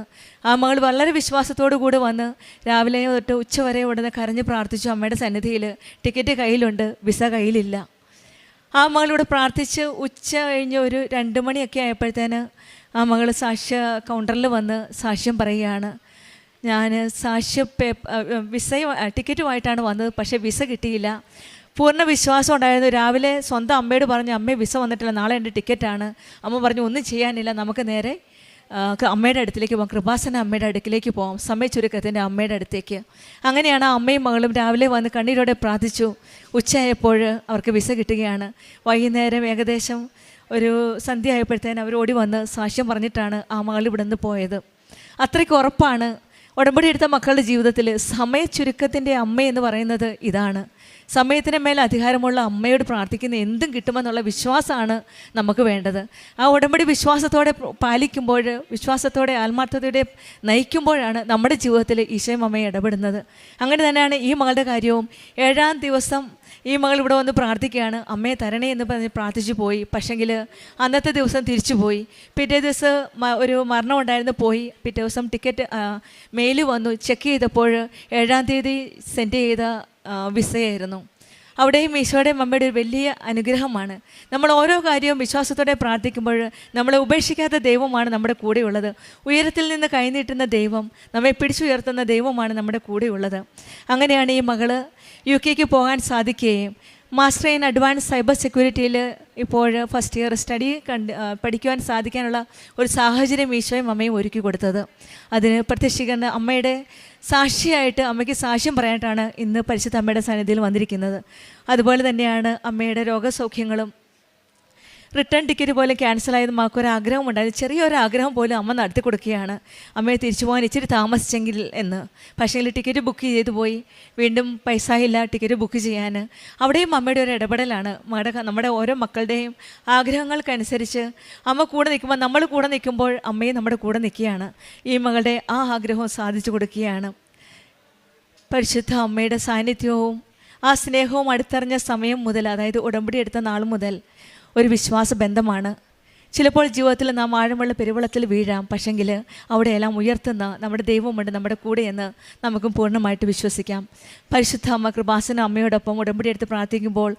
E: ആ മകൾ വളരെ വിശ്വാസത്തോടു കൂടി വന്ന് രാവിലെ തൊട്ട് ഉച്ചവരെ ഉടനെ കരഞ്ഞ് പ്രാർത്ഥിച്ചു അമ്മയുടെ സന്നിധിയിൽ. ടിക്കറ്റ് കയ്യിലുണ്ട്, വിസ കയ്യിലില്ല. ആ മകളിവിടെ പ്രാർത്ഥിച്ച് ഉച്ച കഴിഞ്ഞ് ഒരു 2 മണിയൊക്കെ ആയപ്പോഴത്തേന് ആ മകൾ സാക്ഷ്യ കൗണ്ടറിൽ വന്ന് സാക്ഷ്യം പറയുകയാണ്, ഞാൻ ടിക്കറ്റുമായിട്ടാണ് വന്നത്, പക്ഷേ വിസ കിട്ടിയില്ല. പൂർണ്ണ വിശ്വാസം ഉണ്ടായിരുന്നു. രാവിലെ സ്വന്തം അമ്മയോട് പറഞ്ഞു, അമ്മേ വിസ വന്നിട്ടില്ല, നാളെ എൻ്റെ ടിക്കറ്റാണ്. അമ്മ പറഞ്ഞു ഒന്നും ചെയ്യാനില്ല, നമുക്ക് നേരെ അമ്മയുടെ അടുത്തേക്ക് പോകാം, കൃപാസന അമ്മയുടെ അടുക്കിലേക്ക് പോകാം, സമയച്ചുരുക്കത്തിൻ്റെ അമ്മയുടെ അടുത്തേക്ക്. അങ്ങനെയാണ് ആ അമ്മയും മകളും രാവിലെ വന്ന് കണ്ണീരോടെ പ്രാർത്ഥിച്ചു. ഉച്ചയായപ്പോൾ അവർക്ക് വിസ കിട്ടുകയാണ്. വൈകുന്നേരം ഏകദേശം ഒരു സന്ധ്യ ആയപ്പോഴത്തേന് അവർ ഓടി വന്ന് സാക്ഷ്യം പറഞ്ഞിട്ടാണ് ആ മകൾ ഇവിടെ നിന്ന് പോയത്. അത്രയ്ക്ക് ഉറപ്പാണ് ഉടമ്പടി എടുത്ത മക്കളുടെ ജീവിതത്തിൽ സമയച്ചുരുക്കത്തിൻ്റെ അമ്മ എന്ന് പറയുന്നത് ഇതാണ്. സമയത്തിന് മേൽ അധികാരമുള്ള അമ്മയോട് പ്രാർത്ഥിക്കുന്ന എന്തും കിട്ടുമെന്നുള്ള വിശ്വാസമാണ് നമുക്ക് വേണ്ടത്. ആ ഉടമ്പടി വിശ്വാസത്തോടെ പാലിക്കുമ്പോൾ, വിശ്വാസത്തോടെ ആത്മാർത്ഥതയോടെ നയിക്കുമ്പോഴാണ് നമ്മുടെ ജീവിതത്തിൽ ഈശോയും അമ്മയെ ഇടപെടുന്നത്. അങ്ങനെ തന്നെയാണ് ഈ മകളുടെ കാര്യവും. 7-ാം ദിവസം ഈ മകൾ ഇവിടെ വന്ന് പ്രാർത്ഥിക്കുകയാണ്, അമ്മയെ തരണേ എന്ന് പറഞ്ഞ് പ്രാർത്ഥിച്ചു പോയി. പക്ഷെങ്കിൽ അന്നത്തെ ദിവസം തിരിച്ചു പോയി. പിറ്റേ ദിവസം ഒരു മരണം ഉണ്ടായിരുന്നു, പോയി. പിറ്റേ ദിവസം ടിക്കറ്റ് മെയിൽ വന്നു. ചെക്ക് ചെയ്തപ്പോൾ 7-ാം തീയതി സെൻഡ് ചെയ്ത വിസയായിരുന്നു. അവിടെയും ഈശോയുടെയും അമ്മയുടെ ഒരു വലിയ അനുഗ്രഹമാണ്. നമ്മൾ ഓരോ കാര്യവും വിശ്വാസത്തോടെ പ്രാർത്ഥിക്കുമ്പോൾ നമ്മളെ ഉപേക്ഷിക്കാത്ത ദൈവമാണ് നമ്മുടെ കൂടെയുള്ളത്. ഉയരത്തിൽ നിന്ന് കൈനീട്ടുന്ന ദൈവം, നമ്മെ പിടിച്ചുയർത്തുന്ന ദൈവമാണ് നമ്മുടെ കൂടെയുള്ളത്. അങ്ങനെയാണ് ഈ മകള് UK പോകാൻ സാധിക്കുകയും മാസ്റ്റർ ഇൻ അഡ്വാൻസ് സൈബർ സെക്യൂരിറ്റിയിൽ ഇപ്പോൾ ഫസ്റ്റ് ഇയർ പഠിക്കുവാൻ സാധിക്കാനുള്ള ഒരു സാഹചര്യം ഈശോയും അമ്മയും ഒരുക്കി കൊടുത്തത്. അതിന് പ്രത്യക്ഷീകരണ അമ്മയുടെ സാക്ഷിയായിട്ട് അമ്മയ്ക്ക് സാക്ഷ്യം പറയാനായിട്ടാണ് ഇന്ന് പരിശുദ്ധ അമ്മയുടെ സന്നിധിയിൽ വന്നിരിക്കുന്നത്. അതുപോലെ തന്നെയാണ് അമ്മയുടെ രോഗസൗഖ്യങ്ങളും. റിട്ടേൺ ടിക്കറ്റ് പോലും ക്യാൻസലായത് മാക്കൊരാഗ്രഹം ഉണ്ടായിരുന്നു. ചെറിയൊരാഗ്രഹം പോലും അമ്മ നടത്തി കൊടുക്കുകയാണ്, അമ്മയെ തിരിച്ചു പോകാൻ ഇച്ചിരി താമസിച്ചെങ്കിൽ എന്ന്. പക്ഷേ ടിക്കറ്റ് ബുക്ക് ചെയ്തു പോയി, വീണ്ടും പൈസ ഇല്ല ടിക്കറ്റ് ബുക്ക് ചെയ്യാൻ. അവിടെയും അമ്മയുടെ ഒരു ഇടപെടലാണ്. നമ്മുടെ ഓരോ മക്കളുടെയും ആഗ്രഹങ്ങൾക്കനുസരിച്ച് അമ്മ കൂടെ നിൽക്കുമ്പോൾ, നമ്മൾ കൂടെ നിൽക്കുമ്പോൾ അമ്മയും നമ്മുടെ കൂടെ നിൽക്കുകയാണ്. ഈ മകളുടെ ആ ആഗ്രഹവും സാധിച്ചു കൊടുക്കുകയാണ്. പരിശുദ്ധ അമ്മയുടെ സാന്നിധ്യവും ആ സ്നേഹവും അടുത്തറിഞ്ഞ സമയം മുതൽ, അതായത് ഉടമ്പടി എടുത്ത നാൾ മുതൽ ഒരു വിശ്വാസ ബന്ധമാണ്. ചിലപ്പോൾ ജീവിതത്തിൽ നാം ആഴമുള്ള പെരുവെള്ളത്തിൽ വീഴാം, പക്ഷെങ്കിൽ അവിടെയെല്ലാം ഉയർത്തുന്ന നമ്മുടെ ദൈവമുണ്ട് നമ്മുടെ കൂടെയെന്ന് നമുക്കും പൂർണ്ണമായിട്ട് വിശ്വസിക്കാം. പരിശുദ്ധ അമ്മ കൃപാസന അമ്മയോടൊപ്പം ഉടമ്പടി എടുത്ത് പ്രാർത്ഥിക്കുമ്പോൾ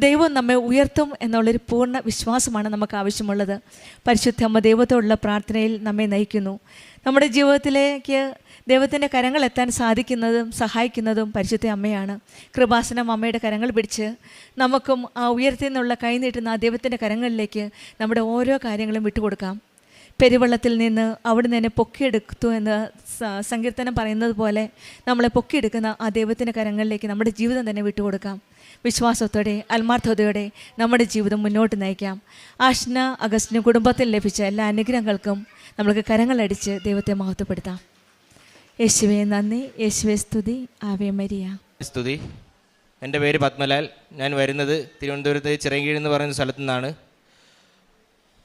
E: ദൈവം നമ്മെ ഉയർത്തും എന്നുള്ളൊരു പൂർണ്ണ വിശ്വാസമാണ് നമുക്ക് ആവശ്യമുള്ളത്. പരിശുദ്ധ അമ്മ ദൈവത്തോടുള്ള പ്രാർത്ഥനയിൽ നമ്മെ നയിക്കുന്നു. നമ്മുടെ ജീവിതത്തിലേക്ക് ദൈവത്തിൻ്റെ കരങ്ങൾ എത്താൻ സാധിക്കുന്നതും സഹായിക്കുന്നതും പരിശുദ്ധ അമ്മയാണ്. കൃപാസനം അമ്മയുടെ കരങ്ങൾ പിടിച്ച് നമുക്കും ആ ഉയർത്തി നിന്നുള്ള കൈ നീട്ടുന്ന ആ ദൈവത്തിൻ്റെ കരങ്ങളിലേക്ക് നമ്മുടെ ഓരോ കാര്യങ്ങളും വിട്ടുകൊടുക്കാം. പെരുവെള്ളത്തിൽ നിന്ന് അവിടെ നിന്ന് പൊക്കിയെടുത്തു എന്ന് സങ്കീർത്തനം പറയുന്നത് പോലെ നമ്മളെ പൊക്കിയെടുക്കുന്ന ആ ദൈവത്തിൻ്റെ കരങ്ങളിലേക്ക് നമ്മുടെ ജീവിതം തന്നെ വിട്ടുകൊടുക്കാം. വിശ്വാസത്തോടെ ആത്മാർത്ഥതയോടെ നമ്മുടെ ജീവിതം മുന്നോട്ട് നയിക്കാം. ആഷ്ന അഗസ്റ്റിന് കുടുംബത്തിൽ ലഭിച്ച എല്ലാ അനുഗ്രഹങ്ങൾക്കും നമ്മൾക്ക് കരങ്ങളടിച്ച് ദൈവത്തെ മഹത്വപ്പെടുത്താം. യേശുവേ നന്ദി, യേശുവേ സ്തുതി, ആവേ മരിയ
F: സ്തുതി. എൻ്റെ പേര് പത്മലാൽ. ഞാൻ വരുന്നത് തിരുവനന്തപുരത്ത് ചിറയൻകീഴ് എന്ന് പറയുന്ന സ്ഥലത്തു നിന്നാണ്.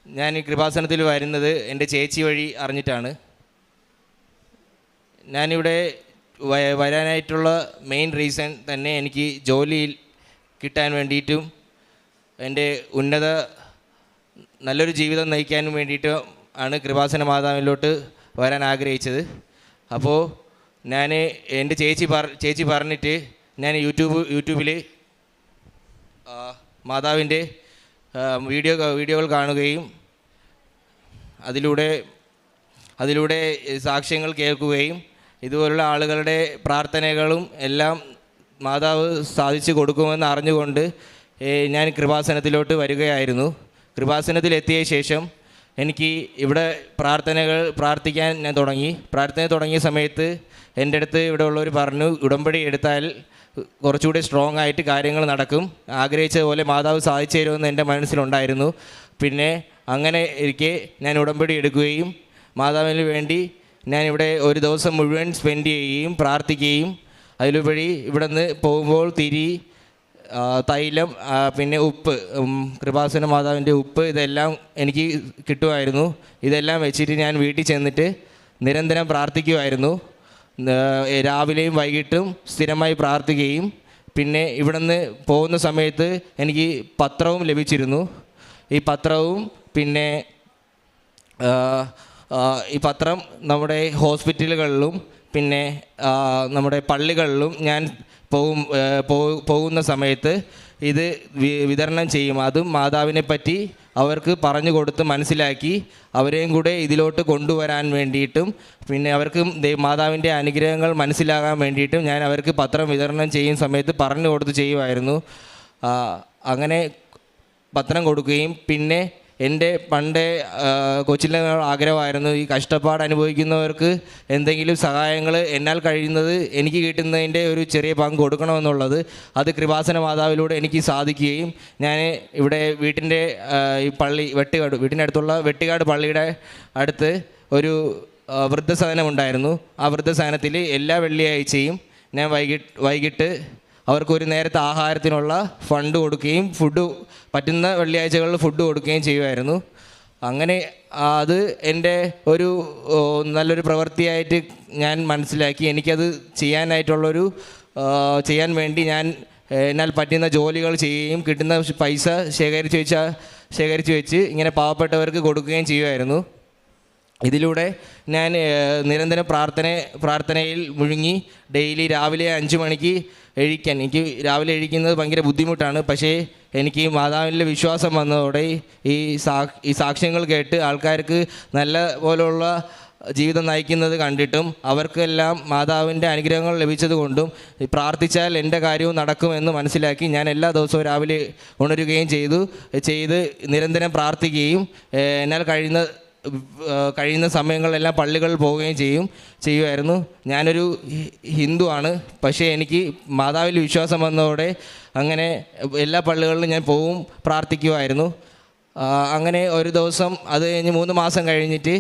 F: ഞാൻ ഈ കൃപാസനത്തിൽ വരുന്നത് എൻ്റെ ചേച്ചി വഴി അറിഞ്ഞിട്ടാണ്. ഞാനിവിടെ വരാനായിട്ടുള്ള മെയിൻ റീസൺ തന്നെ എനിക്ക് ജോലിയിൽ കിട്ടാൻ വേണ്ടിയിട്ടും എൻ്റെ നല്ലൊരു ജീവിതം നയിക്കാനും വേണ്ടിയിട്ടും ആണ് കൃപാസന മാതാവിലോട്ട് വരാൻ ആഗ്രഹിച്ചത്. അപ്പോൾ ഞാൻ എൻ്റെ ചേച്ചി പറഞ്ഞിട്ട് ഞാൻ യൂട്യൂബിൽ മാതാവിൻ്റെ വീഡിയോകൾ കാണുകയും അതിലൂടെ സാക്ഷ്യങ്ങൾ കേൾക്കുകയും ഇതുപോലുള്ള ആളുകളുടെ പ്രാർത്ഥനകളും എല്ലാം മാതാവ് സാധിച്ചു കൊടുക്കുമെന്ന് അറിഞ്ഞുകൊണ്ട് ഞാൻ കൃപാസനത്തിലോട്ട് വരികയായിരുന്നു. കൃപാസനത്തിലെത്തിയ ശേഷം എനിക്ക് ഇവിടെ പ്രാർത്ഥിക്കാൻ ഞാൻ തുടങ്ങിയ സമയത്ത് എൻ്റെ അടുത്ത് ഇവിടെ ഉള്ളവർ പറഞ്ഞു, ഉടമ്പടി എടുത്താൽ കുറച്ചുകൂടി സ്ട്രോങ് ആയിട്ട് കാര്യങ്ങൾ നടക്കും, ആഗ്രഹിച്ച പോലെ മാതാവ് സാധിച്ചു തരുമെന്ന് എൻ്റെ മനസ്സിലുണ്ടായിരുന്നു. പിന്നെ അങ്ങനെ ഇരിക്കെ ഞാൻ ഉടമ്പടി എടുക്കുകയും മാതാവിന് വേണ്ടി ഞാൻ ഇവിടെ ഒരു ദിവസം മുഴുവൻ സ്പെൻഡ് ചെയ്യുകയും പ്രാർത്ഥിക്കുകയും അതിലുപരി ഇവിടെ നിന്ന് പോകുമ്പോൾ തിരി, തൈലം, പിന്നെ ഉപ്പ്, കൃപാസന മാതാവിൻ്റെ ഉപ്പ്, ഇതെല്ലാം എനിക്ക് കിട്ടുമായിരുന്നു. ഇതെല്ലാം വെച്ചിട്ട് ഞാൻ വീട്ടിൽ ചെന്നിട്ട് നിരന്തരം പ്രാർത്ഥിക്കുമായിരുന്നു. രാവിലെയും വൈകിട്ടും സ്ഥിരമായി പ്രാർത്ഥിക്കുകയും പിന്നെ ഇവിടെ നിന്ന് പോകുന്ന സമയത്ത് എനിക്ക് പത്രവും ലഭിച്ചിരുന്നു. ഈ പത്രവും പിന്നെ ഈ പത്രം നമ്മുടെ ഹോസ്പിറ്റലുകളിലും പിന്നെ നമ്മുടെ പള്ളികളിലും ഞാൻ പോകുന്ന സമയത്ത് ഇത് വിതരണം ചെയ്യും. അതും മാതാവിനെ പറ്റി അവർക്ക് പറഞ്ഞു കൊടുത്ത് മനസ്സിലാക്കി അവരെയും കൂടെ ഇതിലോട്ട് കൊണ്ടുവരാൻ വേണ്ടിയിട്ടും പിന്നെ അവർക്ക് മാതാവിൻ്റെ അനുഗ്രഹങ്ങൾ മനസ്സിലാകാൻ വേണ്ടിയിട്ടും ഞാൻ അവർക്ക് പത്രം വിതരണം ചെയ്യുന്ന സമയത്ത് പറഞ്ഞു കൊടുത്ത് ചെയ്യുമായിരുന്നു. അങ്ങനെ പത്രം കൊടുക്കുകയും പിന്നെ എൻ്റെ പണ്ടേ കൊച്ചിലെ ആഗ്രഹമായിരുന്നു ഈ കഷ്ടപ്പാട് അനുഭവിക്കുന്നവർക്ക് എന്തെങ്കിലും സഹായങ്ങൾ എന്നാൽ കഴിയുന്നത് എനിക്ക് കിട്ടുന്നതിൻ്റെ ഒരു ചെറിയ പങ്ക് കൊടുക്കണമെന്നുള്ളത്. അത് കൃപാസന മാതാവിലൂടെ എനിക്ക് സാധിക്കുകയും ഞാൻ ഇവിടെ വീട്ടിൻ്റെ ഈ പള്ളി വീട്ടിൻ്റെ അടുത്തുള്ള വെട്ടിക്കാട് പള്ളിയുടെ അടുത്ത് ഒരു വൃദ്ധസദനം ഉണ്ടായിരുന്നു. ആ വൃദ്ധസദനത്തിൽ എല്ലാ വെള്ളിയാഴ്ചയും ഞാൻ വൈകിട്ട് അവർക്കൊരു നേരത്തെ ആഹാരത്തിനുള്ള ഫണ്ട് കൊടുക്കുകയും പറ്റുന്ന വെള്ളിയാഴ്ചകളിൽ ഫുഡ് കൊടുക്കുകയും ചെയ്യുമായിരുന്നു. അങ്ങനെ അത് എൻ്റെ ഒരു നല്ലൊരു പ്രവൃത്തിയായിട്ട് ഞാൻ മനസ്സിലാക്കി. എനിക്കത് ചെയ്യാൻ വേണ്ടി ഞാൻ എന്നാൽ പറ്റുന്ന ജോലികൾ ചെയ്യുകയും കിട്ടുന്ന പൈസ ശേഖരിച്ച് വെച്ച് ഇങ്ങനെ പാവപ്പെട്ടവർക്ക് കൊടുക്കുകയും ചെയ്യുമായിരുന്നു. ഇതിലൂടെ ഞാൻ നിരന്തരം പ്രാർത്ഥനയിൽ മുഴുങ്ങി ഡെയിലി രാവിലെ 5 മണിക്ക് എനിക്ക് രാവിലെ എഴുന്നത് ഭയങ്കര ബുദ്ധിമുട്ടാണ്. പക്ഷേ എനിക്ക് മാതാവിൻ്റെ വിശ്വാസം വന്നതോടെ ഈ സാക്ഷ്യങ്ങൾ കേട്ട് ആൾക്കാർക്ക് നല്ല പോലുള്ള ജീവിതം നയിക്കുന്നത് കണ്ടിട്ടും അവർക്കെല്ലാം മാതാവിൻ്റെ അനുഗ്രഹങ്ങൾ ലഭിച്ചതുകൊണ്ടും പ്രാർത്ഥിച്ചാൽ എൻ്റെ കാര്യവും നടക്കുമെന്ന് മനസ്സിലാക്കി ഞാൻ എല്ലാ ദിവസവും രാവിലെ ഉണരുകയും ചെയ്ത് നിരന്തരം പ്രാർത്ഥിക്കുകയും എന്നാൽ കഴിയുന്ന സമയങ്ങളിലെല്ലാം പള്ളികളിൽ പോവുകയും ചെയ്യുമായിരുന്നു. ഞാനൊരു ഹിന്ദുവാണ്, പക്ഷേ എനിക്ക് മാതാവിൽ വിശ്വാസം വന്നതോടെ അങ്ങനെ എല്ലാ പള്ളികളിലും ഞാൻ പ്രാർത്ഥിക്കുമായിരുന്നു. അങ്ങനെ ഒരു ദിവസം അത് കഴിഞ്ഞ് 3 മാസം കഴിഞ്ഞിട്ട്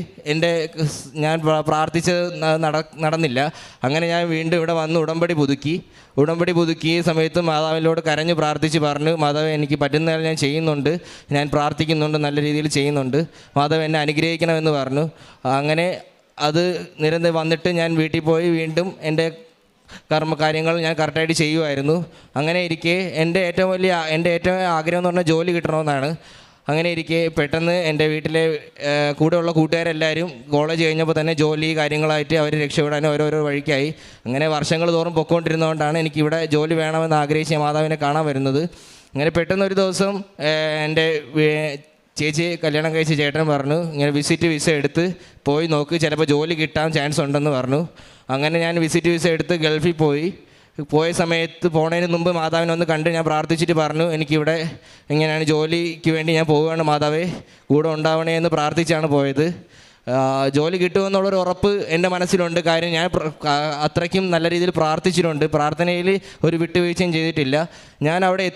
F: ഞാൻ പ്രാർത്ഥിച്ചത് നടന്നില്ല. അങ്ങനെ ഞാൻ വീണ്ടും ഇവിടെ വന്ന് ഉടമ്പടി പുതുക്കിയ സമയത്ത് മാതാവിനോട് കരഞ്ഞ് പ്രാർത്ഥിച്ച് പറഞ്ഞു, മാതാവ് എനിക്ക് പറ്റുന്നതിൽ ഞാൻ ചെയ്യുന്നുണ്ട്, ഞാൻ പ്രാർത്ഥിക്കുന്നുണ്ട്, നല്ല രീതിയിൽ ചെയ്യുന്നുണ്ട്, മാതാവ് എന്നെ അനുഗ്രഹിക്കണമെന്ന് പറഞ്ഞു. അങ്ങനെ അത് നിരന്തരം വന്നിട്ട് ഞാൻ വീട്ടിൽ പോയി വീണ്ടും എൻ്റെ കാര്യങ്ങൾ ഞാൻ കറക്റ്റായിട്ട് ചെയ്യുമായിരുന്നു. അങ്ങനെ ഇരിക്കെ എൻ്റെ ഏറ്റവും ആഗ്രഹം എന്ന് പറഞ്ഞാൽ ജോലി കിട്ടണമെന്നാണ്. അങ്ങനെ ഇരിക്കെ പെട്ടെന്ന് എൻ്റെ വീട്ടിലെ കൂടെയുള്ള കൂട്ടുകാരെല്ലാവരും കോളേജ് കഴിഞ്ഞപ്പോൾ തന്നെ ജോലി കാര്യങ്ങളായിട്ട് അവർ രക്ഷപ്പെടാനും ഓരോരോ വഴിക്കായി. അങ്ങനെ വർഷങ്ങൾ തോറും പൊയ്ക്കൊണ്ടിരുന്നതുകൊണ്ടാണ് എനിക്കിവിടെ ജോലി വേണമെന്ന് ആഗ്രഹിച്ച് മാതാവിനെ കാണാൻ വരുന്നത്. അങ്ങനെ പെട്ടെന്നൊരു ദിവസം എൻ്റെ ചേച്ചി കല്യാണം കഴിച്ച ചേട്ടൻ പറഞ്ഞു, ഇങ്ങനെ വിസ എടുത്ത് പോയി നോക്ക്, ചിലപ്പോൾ ജോലി കിട്ടാൻ ചാൻസ് ഉണ്ടെന്ന് പറഞ്ഞു. അങ്ങനെ ഞാൻ വിസ എടുത്ത് ഗൾഫിൽ പോയ സമയത്ത് പോണതിന് മുമ്പ് മാതാവിനെ ഒന്ന് കണ്ട് ഞാൻ പ്രാർത്ഥിച്ചിട്ട് പറഞ്ഞു, എനിക്കിവിടെ ഇങ്ങനെയാണ് ജോലിക്ക് വേണ്ടി ഞാൻ പോവുകയാണ്, മാതാവേ കൂടെ ഉണ്ടാവണേ എന്ന് പ്രാർത്ഥിച്ചാണ് പോയത്. ജോലി കിട്ടുമെന്നുള്ളൊരു ഉറപ്പ് എൻ്റെ മനസ്സിലുണ്ട്. കാര്യം ഞാൻ അത്രയ്ക്കും നല്ല രീതിയിൽ പ്രാർത്ഥിച്ചിട്ടുണ്ട്, പ്രാർത്ഥനയിൽ ഒരു വിട്ടുവീഴ്ചയും ചെയ്തിട്ടില്ല. ഞാൻ അവിടെ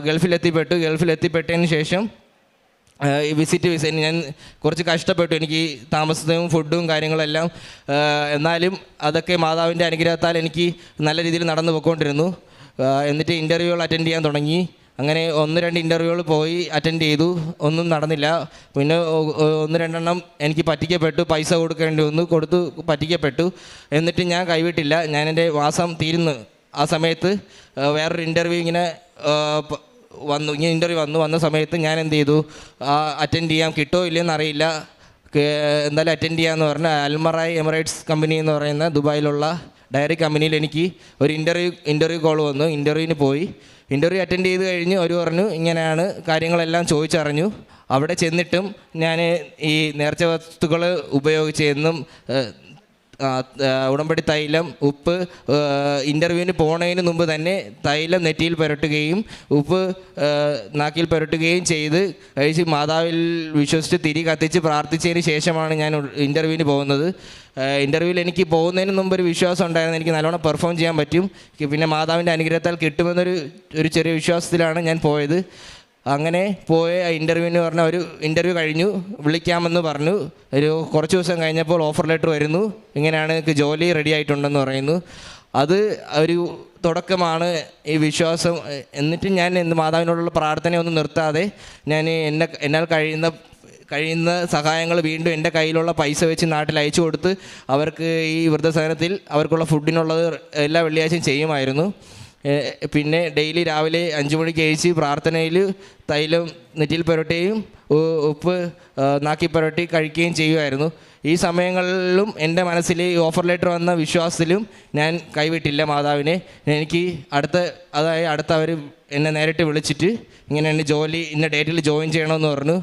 F: ഗൾഫിലെത്തിപ്പെട്ടതിന് ശേഷം വിസ ഞാൻ കുറച്ച് കഷ്ടപ്പെട്ടു. എനിക്ക് താമസവും ഫുഡും കാര്യങ്ങളെല്ലാം, എന്നാലും അതൊക്കെ മാതാവിൻ്റെ അനുഗ്രഹത്താൽ എനിക്ക് നല്ല രീതിയിൽ നടന്നു പോയിക്കൊണ്ടിരുന്നു. എന്നിട്ട് ഇൻ്റർവ്യൂകൾ അറ്റൻഡ് ചെയ്യാൻ തുടങ്ങി. അങ്ങനെ 1-2 ഇൻ്റർവ്യൂകൾ പോയി അറ്റൻഡ് ചെയ്തു, ഒന്നും നടന്നില്ല. പിന്നെ 1-2 എനിക്ക് പറ്റിക്കപ്പെട്ടു, പൈസ കൊടുക്കേണ്ടി വന്നു, പറ്റിക്കപ്പെട്ടു. എന്നിട്ട് ഞാൻ കൈവിട്ടില്ല. ഞാൻ എൻ്റെ മാസം തീരുന്നു ആ സമയത്ത് വേറൊരു ഇൻ്റർവ്യൂ ഇങ്ങനെ വന്ന സമയത്ത് ഞാൻ എന്ത് ചെയ്തു, അറ്റൻഡ് ചെയ്യാൻ കിട്ടുമോ ഇല്ലയെന്ന് അറിയില്ല. എന്തായാലും അറ്റൻഡ് ചെയ്യാമെന്ന് പറഞ്ഞ് അൽമറായി എമിറേറ്റ്സ് കമ്പനി എന്ന് പറയുന്ന ദുബായിലുള്ള ഡയറി കമ്പനിയിൽ എനിക്ക് ഒരു ഇൻ്റർവ്യൂ കോൾ വന്നു. ഇൻ്റർവ്യൂവിന് പോയി. ഇൻ്റർവ്യൂ അറ്റൻഡ് ചെയ്ത് കഴിഞ്ഞ് അവർ പറഞ്ഞു ഇങ്ങനെയാണ് കാര്യങ്ങളെല്ലാം ചോദിച്ചറിഞ്ഞു. അവിടെ ചെന്നിട്ടും ഞാൻ ഈ നേർച്ച വസ്തുക്കൾ ഉപയോഗിച്ച് എന്നും ഉടമ്പടി തൈലം, ഉപ്പ് ഇൻ്റർവ്യൂവിന് പോണതിന് മുമ്പ് തന്നെ തൈലം നെറ്റിയിൽ പുരട്ടുകയും ഉപ്പ് നാക്കിൽ പുരട്ടുകയും ചെയ്ത് കഴിച്ച് മാതാവിൽ വിശ്വസിച്ച് തിരി കത്തിച്ച് പ്രാർത്ഥിച്ചതിന് ശേഷമാണ് ഞാൻ ഇൻ്റർവ്യൂവിന് പോകുന്നത്. ഇൻ്റർവ്യൂവിൽ എനിക്ക് പോകുന്നതിന് മുമ്പ് ഒരു വിശ്വാസം ഉണ്ടായിരുന്നു, എനിക്ക് നല്ലോണം പെർഫോം ചെയ്യാൻ പറ്റും, പിന്നെ മാതാവിൻ്റെ അനുഗ്രഹത്താൽ കിട്ടുമെന്നൊരു ചെറിയ വിശ്വാസത്തിലാണ് ഞാൻ പോയത്. അങ്ങനെ പോയ ഇൻ്റർവ്യൂവിന് പറഞ്ഞ ഒരു ഇൻ്റർവ്യൂ കഴിഞ്ഞു, വിളിക്കാമെന്ന് പറഞ്ഞു. ഒരു കുറച്ച് ദിവസം കഴിഞ്ഞപ്പോൾ ഓഫർ ലെറ്റർ വരുന്നു, ഇങ്ങനെയാണ് ജോലി റെഡി ആയിട്ടുണ്ടെന്ന് പറയുന്നു. അത് ഒരു തുടക്കമാണ് ഈ വിശ്വാസം. എന്നിട്ട് ഞാൻ മാതാവിനോടുള്ള പ്രാർത്ഥനയൊന്നും നിർത്താതെ ഞാൻ എന്നാൽ കഴിയുന്ന സഹായങ്ങൾ വീണ്ടും എൻ്റെ കയ്യിലുള്ള പൈസ വെച്ച് നാട്ടിൽ അയച്ചു കൊടുത്ത് അവർക്ക് ഈ വൃദ്ധസദനത്തിൽ അവർക്കുള്ള ഫുഡിനുള്ളത് എല്ലാ വെള്ളിയാഴ്ചയും ചെയ്യുമായിരുന്നു. പിന്നെ ഡെയിലി രാവിലെ 5 മണിക്ക് കഴിച്ച് പ്രാർത്ഥനയിൽ തൈലം നെറ്റിയിൽ പുരട്ടുകയും ഉപ്പ് നാക്കി പുരട്ടി കഴിക്കുകയും ചെയ്യുമായിരുന്നു. ഈ സമയങ്ങളിലും എൻ്റെ മനസ്സിൽ ഈ ഓഫർ ലെറ്റർ വന്ന വിശ്വാസത്തിലും ഞാൻ കൈവിട്ടില്ല മാതാവിനെ. എനിക്ക് അടുത്ത അവർ എന്നെ നേരിട്ട് വിളിച്ചിട്ട് ഇങ്ങനെ എൻ്റെ ജോലി ഇന്ന ഡേറ്റിൽ ജോയിൻ ചെയ്യണമെന്ന് പറഞ്ഞു.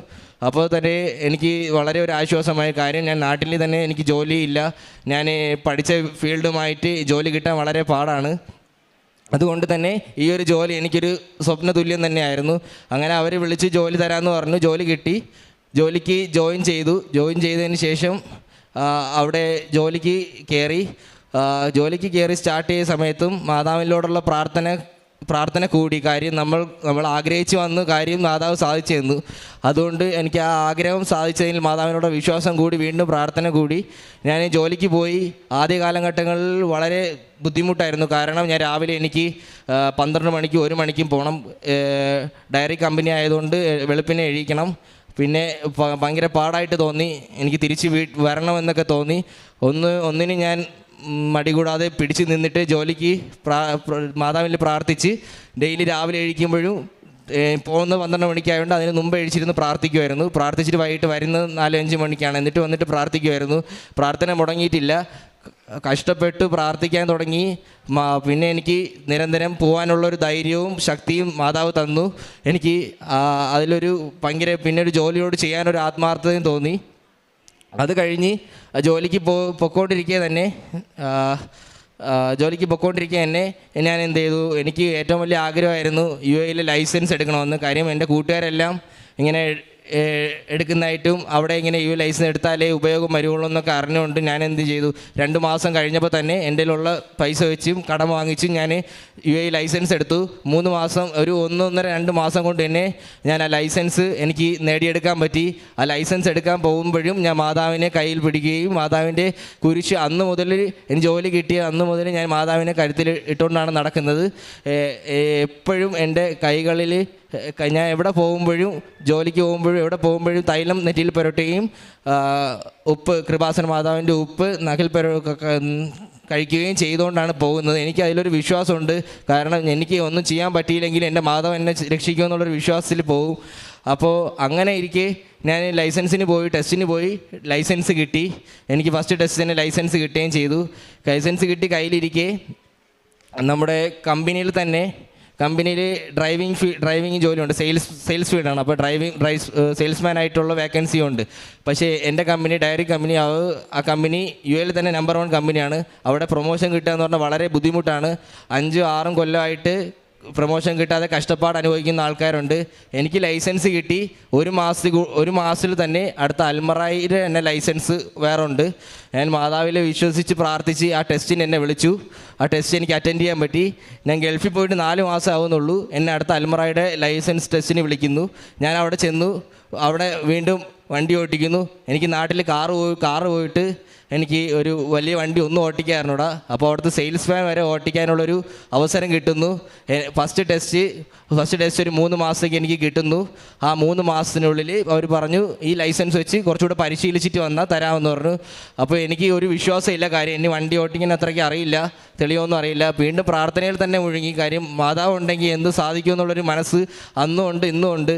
F: അപ്പോൾ തന്നെ എനിക്ക് വളരെ ഒരു ആശ്വാസമായ കാര്യം, ഞാൻ നാട്ടിൽ തന്നെ എനിക്ക് ജോലിയില്ല, ഞാൻ പഠിച്ച ഫീൽഡുമായിട്ട് ജോലി കിട്ടാൻ വളരെ പാടാണ്. അതുകൊണ്ട് തന്നെ ഈ ഒരു ജോലി എനിക്കൊരു സ്വപ്ന തുല്യം തന്നെയായിരുന്നു. അങ്ങനെ അവർ വിളിച്ച് ജോലി തരാമെന്ന് പറഞ്ഞു. ജോലി കിട്ടി, ജോലിക്ക് ജോയിൻ ചെയ്തതിന് ശേഷം അവിടെ ജോലിക്ക് കയറി സ്റ്റാർട്ട് ചെയ്ത സമയത്തും മാതാവിനോടുള്ള പ്രാർത്ഥന കൂടി. കാര്യം നമ്മൾ ആഗ്രഹിച്ച് വന്ന കാര്യം മാതാവ് സാധിച്ചു തന്നു. അതുകൊണ്ട് എനിക്ക് ആ ആഗ്രഹം സാധിച്ചതിൽ മാതാവിനോട് വിശ്വാസം കൂടി, വീണ്ടും പ്രാർത്ഥന കൂടി. ഞാൻ ജോലിക്ക് പോയി. ആദ്യ കാലഘട്ടങ്ങളിൽ വളരെ ബുദ്ധിമുട്ടായിരുന്നു. കാരണം ഞാൻ രാവിലെ എനിക്ക് 12 മണിക്കും 1 മണിക്കും പോകണം. ഡയറി കമ്പനി ആയതുകൊണ്ട് വെളുപ്പിനെ എഴുതിക്കണം. പിന്നെ ഭയങ്കര പാടായിട്ട് തോന്നി, എനിക്ക് തിരിച്ച് വരണമെന്നൊക്കെ തോന്നി. ഒന്നിന് ഞാൻ മടി കൂടാതെ പിടിച്ച് നിന്നിട്ട് ജോലിക്ക് മാതാവിൽ പ്രാർത്ഥിച്ച് ഡെയിലി രാവിലെ എഴുതിക്കുമ്പോഴും പോകുന്ന 12 മണിക്കായതുകൊണ്ട് അതിന് മുമ്പ് എഴുതിച്ചിരുന്ന് പ്രാർത്ഥിക്കുമായിരുന്നു. പ്രാർത്ഥിച്ചിട്ട് വൈകിട്ട് വരുന്നത് 4-5 മണിക്കാണ്. എന്നിട്ട് വന്നിട്ട് പ്രാർത്ഥിക്കുമായിരുന്നു. പ്രാർത്ഥന മുടങ്ങിയിട്ടില്ല, കഷ്ടപ്പെട്ട് പ്രാർത്ഥിക്കാൻ തുടങ്ങി. പിന്നെ എനിക്ക് നിരന്തരം പോകാനുള്ളൊരു ധൈര്യവും ശക്തിയും മാതാവ് തന്നു. എനിക്ക് അതിലൊരു പിന്നെ ഒരു ജോലിയോട് ചെയ്യാനൊരു ആത്മാർത്ഥതയും തോന്നി. അത് കഴിഞ്ഞ് ജോലിക്ക് പൊക്കോണ്ടിരിക്കുക തന്നെ ഞാൻ എന്ത് ചെയ്തു, എനിക്ക് ഏറ്റവും വലിയ ആഗ്രഹമായിരുന്നു UAE ലൈസൻസ് എടുക്കണമെന്ന്. കാര്യം എൻ്റെ കൂട്ടുകാരെല്ലാം ഇങ്ങനെ എടുക്കുന്നതായിട്ടും അവിടെ ഇങ്ങനെ ലൈസൻസ് എടുത്താലേ ഉപയോഗം വരുള്ളൂ എന്നൊക്കെ അറിഞ്ഞുകൊണ്ട് ഞാൻ എന്ത് ചെയ്തു, 2 മാസം കഴിഞ്ഞപ്പോൾ തന്നെ എൻ്റെ ഉള്ള പൈസ വെച്ചും കടം വാങ്ങിച്ചും ഞാൻ UAE ലൈസൻസ് എടുത്തു. 3 മാസം, ഒരു 1-1.5-2 മാസം കൊണ്ട് തന്നെ ഞാൻ ആ ലൈസൻസ് എനിക്ക് നേടിയെടുക്കാൻ പറ്റി. ആ ലൈസൻസ് എടുക്കാൻ പോകുമ്പോഴും ഞാൻ മാതാവിനെ കയ്യിൽ പിടിക്കുകയും മാതാവിൻ്റെ കുരിശ് അന്ന് മുതൽ എനിക്ക് ജോലി കിട്ടിയ അന്ന് മുതൽ ഞാൻ മാതാവിനെ കരുത്തിൽ ഇട്ടുകൊണ്ടാണ് നടക്കുന്നത്. എപ്പോഴും എൻ്റെ കൈകളിൽ ഞാൻ എവിടെ പോകുമ്പോഴും, ജോലിക്ക് പോകുമ്പോഴും എവിടെ പോകുമ്പോഴും തൈലം നെറ്റിയിൽ പുരട്ടുകയും ഉപ്പ്, കൃപാസന മാതാവിൻ്റെ ഉപ്പ് നാക്കിൽ കഴിക്കുകയും ചെയ്തുകൊണ്ടാണ് പോകുന്നത്. എനിക്ക് അതിലൊരു വിശ്വാസമുണ്ട്. കാരണം എനിക്ക് ഒന്നും ചെയ്യാൻ പറ്റിയില്ലെങ്കിൽ എൻ്റെ മാതാവ് എന്നെ രക്ഷിക്കുമെന്നുള്ളൊരു വിശ്വാസത്തിൽ പോകും. അപ്പോൾ അങ്ങനെ ഇരിക്കെ ഞാൻ ടെസ്റ്റിന് പോയി ലൈസൻസ് കിട്ടി. എനിക്ക് ഫസ്റ്റ് ടെസ്റ്റ് തന്നെ ലൈസൻസ് കിട്ടുകയും ചെയ്തു. ലൈസൻസ് കിട്ടി കയ്യിലിരിക്കെ നമ്മുടെ കമ്പനിയിൽ ഡ്രൈവിംഗ് ജോലിയുണ്ട്, സെയിൽസ് ഫീൽഡാണ്. അപ്പോൾ സെയിൽസ്മാൻ ആയിട്ടുള്ള വേക്കൻസി ഉണ്ട്. പക്ഷേ എൻ്റെ കമ്പനി ഡയറി കമ്പനി, ആ കമ്പനി UAE തന്നെ നമ്പർ 1 കമ്പനിയാണ്. അവിടെ പ്രൊമോഷൻ കിട്ടുക എന്ന് പറഞ്ഞാൽ വളരെ ബുദ്ധിമുട്ടാണ്. 5-6 കൊല്ലമായിട്ട് പ്രൊമോഷൻ കിട്ടാതെ കഷ്ടപ്പാട് അനുഭവിക്കുന്ന ആൾക്കാരുണ്ട്. എനിക്ക് ലൈസൻസ് കിട്ടി. ഒരു മാസത്തിൽ തന്നെ അടുത്ത അൽമറായിയുടെ തന്നെ ലൈസൻസ് വേറെ ഉണ്ട്. ഞാൻ മാതാവിലെ വിശ്വസിച്ച് പ്രാർത്ഥിച്ച് ആ ടെസ്റ്റിന് എന്നെ വിളിച്ചു. ആ ടെസ്റ്റ് എനിക്ക് അറ്റൻഡ് ചെയ്യാൻ പറ്റി. ഞാൻ ഗൾഫിൽ പോയിട്ട് 4 മാസം ആവുന്നുള്ളൂ. എന്നെ അടുത്ത അൽമറായിയുടെ ലൈസൻസ് ടെസ്റ്റിന് വിളിക്കുന്നു. ഞാൻ അവിടെ ചെന്നു. അവിടെ വീണ്ടും വണ്ടി ഓട്ടിക്കുന്നു. എനിക്ക് നാട്ടിൽ കാറ് പോയിട്ട് എനിക്ക് ഒരു വലിയ വണ്ടി ഒന്നും ഓട്ടിക്കാറുണ്ടോ. അപ്പോൾ അവിടുത്തെ സെയിൽസ്മാൻ വരെ ഓട്ടിക്കാനുള്ളൊരു അവസരം കിട്ടുന്നു. ഫസ്റ്റ് ടെസ്റ്റ് ഒരു 3 മാസത്തേക്ക് എനിക്ക് കിട്ടുന്നു. ആ 3 മാസത്തിനുള്ളിൽ അവർ പറഞ്ഞു ഈ ലൈസൻസ് വെച്ച് കുറച്ചുകൂടെ പരിശീലിച്ചിട്ട് വന്നാൽ തരാമെന്ന് പറഞ്ഞു. അപ്പോൾ എനിക്ക് ഒരു വിശ്വാസമില്ല, കാര്യം ഇനി വണ്ടി ഓട്ടിക്കാൻ അത്രയ്ക്ക് അറിയില്ല, തെളിവൊന്നും അറിയില്ല. വീണ്ടും പ്രാർത്ഥനയിൽ തന്നെ മുഴുകി, കാര്യം മാതാവ് ഉണ്ടെങ്കിൽ എന്ത് സാധിക്കുമെന്നുള്ളൊരു മനസ്സ് അന്നും ഉണ്ട് ഇന്നും ഉണ്ട്.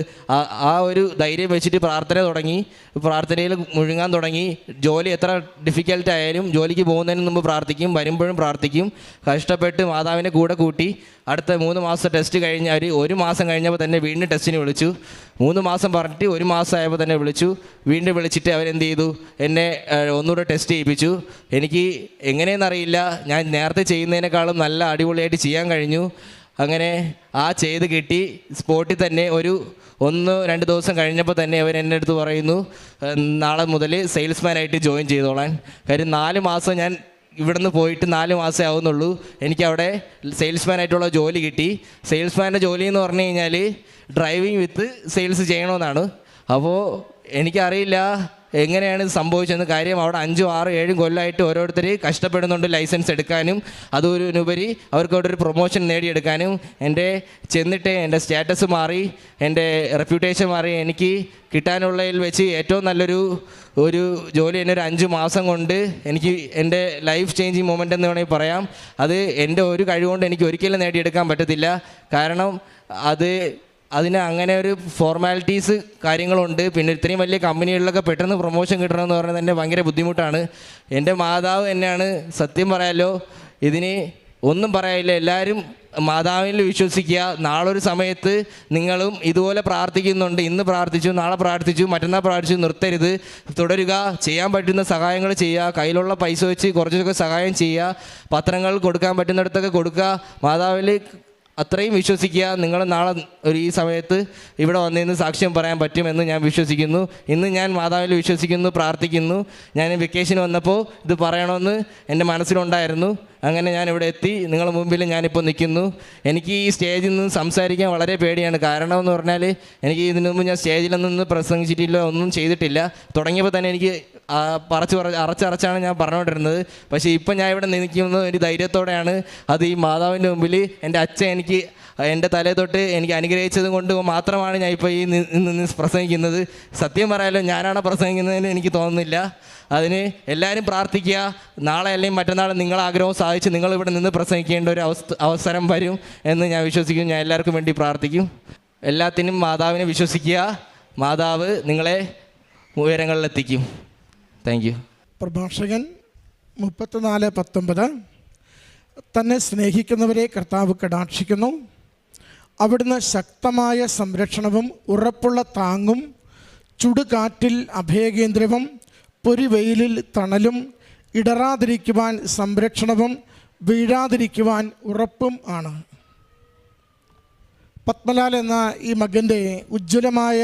F: ആ ഒരു ധൈര്യം വെച്ചിട്ട് പ്രാർത്ഥന തുടങ്ങി, പ്രാർത്ഥനയിൽ മുഴുകാൻ തുടങ്ങി. ജോലി എത്ര ഡിഫിക്കൽട്ട് ആയാലും ജോലിക്ക് പോകുന്നതിന് മുമ്പ് പ്രാർത്ഥിക്കും, വരുമ്പോഴും പ്രാർത്ഥിക്കും. കഷ്ടപ്പെട്ട് മാതാവിനെ കൂടെ കൂട്ടി അടുത്ത 3 മാസം ടെസ്റ്റ് കഴിഞ്ഞ് അവർ 1 മാസം കഴിഞ്ഞപ്പോൾ തന്നെ വീണ്ടും ടെസ്റ്റിന് വിളിച്ചു. 3 മാസം പറഞ്ഞിട്ട് 1 മാസം ആയപ്പോൾ തന്നെ വിളിച്ചു. വീണ്ടും വിളിച്ചിട്ട് അവരെന്ത് ചെയ്തു, എന്നെ ഒന്നുകൂടെ ടെസ്റ്റ് ചെയ്യിപ്പിച്ചു. എനിക്ക് എങ്ങനെയെന്നറിയില്ല, ഞാൻ നേരത്തെ ചെയ്യുന്നതിനേക്കാളും നല്ല അടിപൊളിയായിട്ട് ചെയ്യാൻ കഴിഞ്ഞു. അങ്ങനെ ചെയ്ത് കിട്ടി. സ്പോട്ടിൽ തന്നെ ഒരു 1-2 ദിവസം കഴിഞ്ഞപ്പോൾ തന്നെ അവർ എൻ്റെ അടുത്ത് പറയുന്നു, നാളെ മുതൽ സെയിൽസ്മാനായിട്ട് ജോയിൻ ചെയ്തോളാൻ. കാര്യം 4 മാസം ഞാൻ ഇവിടുന്ന് പോയിട്ട് 4 മാസമേ ആവുന്നുള്ളൂ. എനിക്കവിടെ സെയിൽസ്മാനായിട്ടുള്ള ജോലി കിട്ടി. സെയിൽസ്മാൻ്റെ ജോലി എന്ന് പറഞ്ഞു കഴിഞ്ഞാൽ ഡ്രൈവിംഗ് വിത്ത് സെയിൽസ് ചെയ്യണമെന്നാണ്. അപ്പോൾ എനിക്കറിയില്ല എങ്ങനെയാണ് ഇത് സംഭവിച്ചതെന്ന്. കാര്യം അവിടെ 5, 6, 7 കൊല്ലമായിട്ട് ഓരോരുത്തർ കഷ്ടപ്പെടുന്നുണ്ട് ലൈസൻസ് എടുക്കാനും, അതിനുപരി അവർക്ക് അവിടെ ഒരു പ്രൊമോഷൻ നേടിയെടുക്കാനും. ചെന്നിട്ട് എൻ്റെ സ്റ്റാറ്റസ് മാറി, എൻ്റെ റെപ്യൂട്ടേഷൻ മാറി. എനിക്ക് കിട്ടാനുള്ളതിൽ വെച്ച് ഏറ്റവും നല്ലൊരു ജോലി എന്നെ ഒരു 5 മാസം കൊണ്ട് എനിക്ക് എൻ്റെ ലൈഫ് ചേഞ്ചിങ് മൊമെൻ്റ് എന്ന് വേണമെങ്കിൽ പറയാം. അത് എൻ്റെ ഒരു കഴിവുകൊണ്ട് എനിക്ക് ഒരിക്കലും നേടിയെടുക്കാൻ പറ്റത്തില്ല. കാരണം അതിന് അങ്ങനെ ഒരു ഫോർമാലിറ്റീസ് കാര്യങ്ങളുണ്ട്. പിന്നെ ഇത്രയും വലിയ കമ്പനികളിലൊക്കെ പെട്ടെന്ന് പ്രൊമോഷൻ കിട്ടണമെന്ന് പറയുന്നത് തന്നെ ഭയങ്കര ബുദ്ധിമുട്ടാണ്. എൻ്റെ മാതാവ് തന്നെയാണ് സത്യം പറയാമല്ലോ, ഇതിന് ഒന്നും പറയാനില്ല. എല്ലാവരും മാതാവിൽ വിശ്വസിക്കുക. നാളൊരു സമയത്ത് നിങ്ങളും ഇതുപോലെ പ്രാർത്ഥിക്കുന്നുണ്ട്. ഇന്ന് പ്രാർത്ഥിച്ചു, നാളെ പ്രാർത്ഥിച്ചു, മറ്റന്നാൾ പ്രാർത്ഥിച്ചു, നിർത്തരുത്, തുടരുക. ചെയ്യാൻ പറ്റുന്ന സഹായങ്ങൾ ചെയ്യുക. കയ്യിലുള്ള പൈസ വെച്ച് കുറച്ചൊക്കെ സഹായം ചെയ്യുക. പത്രങ്ങൾ കൊടുക്കാൻ പറ്റുന്നിടത്തൊക്കെ കൊടുക്കുക. മാതാവിൽ അത്രയും വിശ്വസിക്കുക. നിങ്ങൾ നാളെ ഈ സമയത്ത് ഇവിടെ വന്നിരുന്ന് സാക്ഷ്യം പറയാൻ പറ്റുമെന്ന് ഞാൻ വിശ്വസിക്കുന്നു. ഇന്ന് ഞാൻ മാതാവിൽ വിശ്വസിക്കുന്നു, പ്രാർത്ഥിക്കുന്നു. ഞാൻ വെക്കേഷൻ വന്നപ്പോൾ ഇത് പറയണമെന്ന് എൻ്റെ മനസ്സിലുണ്ടായിരുന്നു. അങ്ങനെ ഞാനിവിടെ എത്തി, നിങ്ങളുടെ മുമ്പിൽ ഞാനിപ്പോൾ നിൽക്കുന്നു. എനിക്ക് ഈ സ്റ്റേജിൽ നിന്ന് സംസാരിക്കാൻ വളരെ പേടിയാണ്. കാരണം എന്ന് പറഞ്ഞാൽ എനിക്ക് ഇതിനു മുമ്പ് ഞാൻ സ്റ്റേജിലൊന്നും പ്രസംഗിച്ചിട്ടില്ല, ഒന്നും ചെയ്തിട്ടില്ല. തുടങ്ങിയപ്പോൾ തന്നെ എനിക്ക് അറച്ചറച്ചാണ് ഞാൻ പറഞ്ഞുകൊണ്ടിരുന്നത്. പക്ഷേ ഇപ്പം ഞാൻ ഇവിടെ നിൽക്കുന്നത് ഒരു ധൈര്യത്തോടെയാണ്. അത് ഈ മാതാവിൻ്റെ മുമ്പിൽ എൻ്റെ അച്ഛൻ എനിക്ക് എൻ്റെ തലേ തൊട്ട് എനിക്ക് അനുഗ്രഹിച്ചത് കൊണ്ട് മാത്രമാണ് ഞാൻ ഇപ്പോൾ ഈ നിന്ന് പ്രസംഗിക്കുന്നത്. സത്യം പറയാലോ, ഞാനാണ് പ്രസംഗിക്കുന്നതെന്ന് എനിക്ക് തോന്നുന്നില്ല. അതിന് എല്ലാവരും പ്രാർത്ഥിക്കുക. നാളെ അല്ലെങ്കിൽ മറ്റന്നാൾ നിങ്ങളെ ആഗ്രഹം സാധിച്ച് നിങ്ങളിവിടെ നിന്ന് പ്രസംഗിക്കേണ്ട ഒരു അവസരം വരും എന്ന് ഞാൻ വിശ്വസിക്കും. ഞാൻ എല്ലാവർക്കും വേണ്ടി പ്രാർത്ഥിക്കും. എല്ലാത്തിനും മാതാവിനെ വിശ്വസിക്കുക. മാതാവ് നിങ്ങളെ ഉയരങ്ങളിലെത്തിക്കും. Thank you.
G: പ്രഭാഷകൻ 34:19 തന്നെ സ്നേഹിക്കുന്നവരെ കർത്താവ് കടാക്ഷിക്കുന്നു. അവിടുന്ന് ശക്തമായ സംരക്ഷണവും ഉറപ്പുള്ള താങ്ങും ചുടുകാറ്റിൽ അഭയകേന്ദ്രവും പൊരിവെയിലിൽ തണലും ഇടറാതിരിക്കുവാൻ സംരക്ഷണവും വീഴാതിരിക്കുവാൻ ഉറപ്പും ആണ്. പത്മലാൽ എന്ന ഈ മകൻ്റെ ഉജ്ജ്വലമായ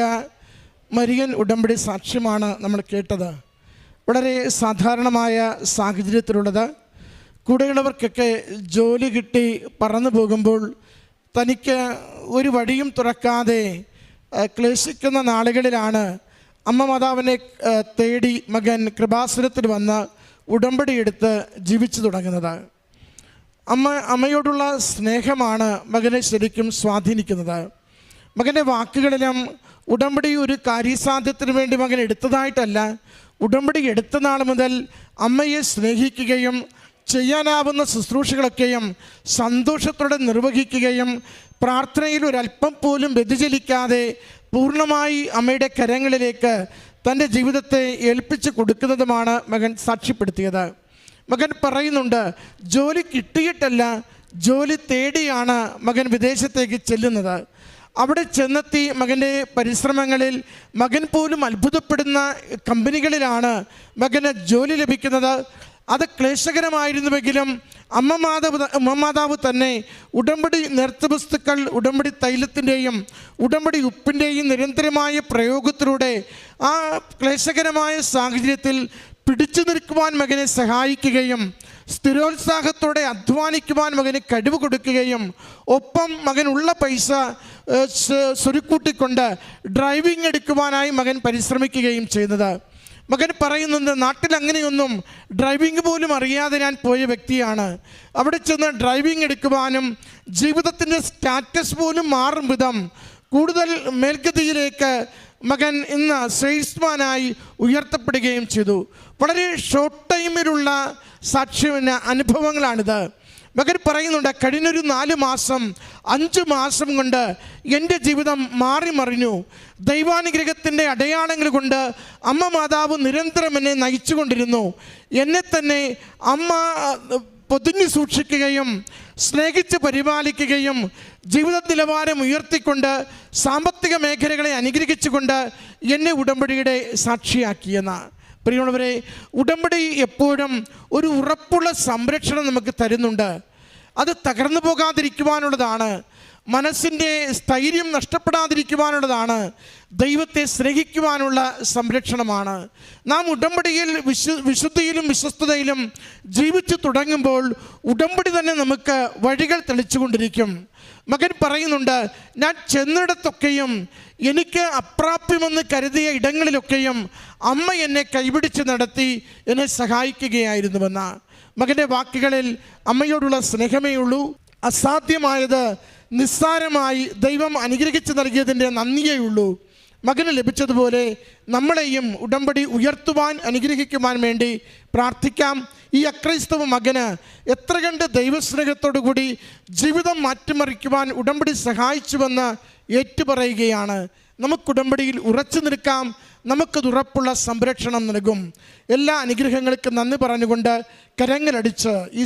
G: മരിയൻ ഉടമ്പടി സാക്ഷ്യമാണ് നമ്മൾ കേട്ടത്. വളരെ സാധാരണമായ സാഹചര്യത്തിലുള്ളത്. കൂടെയുള്ളവർക്കൊക്കെ ജോലി കിട്ടി പറന്നു പോകുമ്പോൾ തനിക്ക് ഒരു വഴിയും തുറക്കാതെ ക്ലേശിക്കുന്ന നാളുകളിലാണ് അമ്മ മാതാവിനെ തേടി മകൻ കൃപാസനത്തിൽ വന്ന് ഉടമ്പടി എടുത്ത് ജീവിച്ചു തുടങ്ങുന്നത്. അമ്മയോടുള്ള സ്നേഹമാണ് മകനെ ശരിക്കും സ്വാധീനിക്കുന്നത്. മകൻ്റെ വാക്കുകളിലും ഉടമ്പടി ഒരു കാര്യസാധ്യത്തിന് വേണ്ടി മകൻ എടുത്തതായിട്ടല്ല, ഉടമ്പടി എടുത്ത നാൾ മുതൽ അമ്മയെ സ്നേഹിക്കുകയും ചെയ്യാനാവുന്ന ശുശ്രൂഷകളൊക്കെയും സന്തോഷത്തോടെ നിർവഹിക്കുകയും പ്രാർത്ഥനയിൽ ഒരല്പം പോലും വ്യതിചലിക്കാതെ പൂർണ്ണമായി അമ്മയുടെ കരങ്ങളിലേക്ക് തൻ്റെ ജീവിതത്തെ ഏൽപ്പിച്ച് കൊടുക്കുന്നതുമാണ് മകൻ സാക്ഷ്യപ്പെടുത്തിയത്. മകൻ പറയുന്നുണ്ട്, ജോലി കിട്ടിയിട്ടല്ല, ജോലി തേടിയാണ് മകൻ വിദേശത്തേക്ക് ചെല്ലുന്നത്. അവിടെ ചെന്നെത്തി മകൻ്റെ പരിശ്രമങ്ങളിൽ മകൻ പോലും അത്ഭുതപ്പെടുന്ന കമ്പനികളിലാണ് മകന് ജോലി ലഭിക്കുന്നത്. അത് ക്ലേശകരമായിരുന്നുവെങ്കിലും അമ്മ മാതാവ് തന്നെ ഉടമ്പടി നേർച്ചവസ്തുക്കൾ, ഉടമ്പടി തൈലത്തിൻ്റെയും ഉടമ്പടി ഉപ്പിൻ്റെയും നിരന്തരമായ പ്രയോഗത്തിലൂടെ ആ ക്ലേശകരമായ സാഹചര്യത്തിൽ പിടിച്ചു നിൽക്കുവാൻ മകനെ സഹായിക്കുകയും സ്ഥിരോത്സാഹത്തോടെ അധ്വാനിക്കുവാൻ മകന് കഴിവ് കൊടുക്കുകയും ഒപ്പം മകനുള്ള പൈസ സ്വരുക്കൂട്ടിക്കൊണ്ട് ഡ്രൈവിംഗ് എടുക്കുവാനായി മകൻ പരിശ്രമിക്കുകയും ചെയ്യുന്നത്. മകൻ പറയുന്നത്, നാട്ടിൽ അങ്ങനെയൊന്നും ഡ്രൈവിംഗ് പോലും അറിയാതെ ഞാൻ പോയ വ്യക്തിയാണ്. അവിടെ ചെന്ന് ഡ്രൈവിംഗ് എടുക്കുവാനും ജീവിതത്തിൻ്റെ സ്റ്റാറ്റസ് പോലും മാറും വിധം കൂടുതൽ മേൽഗതിയിലേക്ക് മകൻ ഇന്ന് സെയിൽസ്മാനായി ഉയർത്തപ്പെടുകയും ചെയ്തു. വളരെ ഷോർട്ട് ടൈമിലുള്ള സാക്ഷ്യത്തിന് അനുഭവങ്ങളാണിത്. മകൻ പറയുന്നുണ്ട്, കഴിഞ്ഞൊരു 4 മാസം 5 മാസം കൊണ്ട് എൻ്റെ ജീവിതം മാറി മറിഞ്ഞു. ദൈവാനുഗ്രഹത്തിൻ്റെ അടയാളങ്ങൾ കൊണ്ട് അമ്മ മാതാവ് നിരന്തരം എന്നെ നയിച്ചുകൊണ്ടിരുന്നു. എന്നെ തന്നെ അമ്മ പൊതിഞ്ഞു സൂക്ഷിക്കുകയും സ്നേഹിച്ച് പരിപാലിക്കുകയും ജീവിത നിലവാരം ഉയർത്തിക്കൊണ്ട് സാമ്പത്തിക മേഖലകളെ അനുഗ്രഹിച്ചുകൊണ്ട് എന്നെ ഉടമ്പടിയുടെ സാക്ഷിയാക്കിയെന്ന്. പ്രിയമുള്ളവരെ, ഉടമ്പടി എപ്പോഴും ഒരു ഉറപ്പുള്ള സംരക്ഷണം നമുക്ക് തരുന്നുണ്ട്. അത് തകർന്നു പോകാതിരിക്കുവാനുള്ളതാണ്, മനസ്സിൻ്റെ സ്ഥൈര്യം നഷ്ടപ്പെടാതിരിക്കുവാനുള്ളതാണ്, ദൈവത്തെ സ്നേഹിക്കുവാനുള്ള സംരക്ഷണമാണ്. നാം ഉടമ്പടിയിൽ വിശുദ്ധിയിലും വിശ്വസ്തതയിലും ജീവിച്ചു തുടങ്ങുമ്പോൾ ഉടമ്പടി തന്നെ നമുക്ക് വഴികൾ തെളിച്ചുകൊണ്ടിരിക്കും. മകൻ പറയുന്നുണ്ട്, ഞാൻ ചെന്നിടത്തൊക്കെയും എനിക്ക് അപ്രാപ്യമെന്ന് കരുതിയ ഇടങ്ങളിലൊക്കെയും അമ്മ എന്നെ കൈപിടിച്ച് നടത്തി എന്നെ സഹായിക്കുകയായിരുന്നുവെന്ന്. മകൻ്റെ വാക്കുകളിൽ അമ്മയോടുള്ള സ്നേഹമേ ഉള്ളൂ. അസാധ്യമായത് നിസ്സാരമായി ദൈവം അനുഗ്രഹിച്ച് നൽകിയതിൻ്റെ നന്ദിയേ ഉള്ളൂ. മകന് ലഭിച്ചതുപോലെ നമ്മളെയും ഉടമ്പടി ഉയർത്തുവാൻ അനുഗ്രഹിക്കുവാൻ വേണ്ടി പ്രാർത്ഥിക്കാം. ഈ അക്രൈസ്തവ മകന് എത്ര കണ്ട് ദൈവസ്നേഹത്തോടു കൂടി ജീവിതം മാറ്റിമറിക്കുവാൻ ഉടമ്പടി സഹായിച്ചുവെന്ന് ഏറ്റുപറയുകയാണ്. നമുക്ക് ഉടമ്പടിയിൽ ഉറച്ചു നിൽക്കാം. നമുക്കത് ഉറപ്പുള്ള സംരക്ഷണം നൽകും. എല്ലാ അനുഗ്രഹങ്ങൾക്കും നന്ദി പറഞ്ഞുകൊണ്ട് കരങ്ങളടിച്ച് ഈ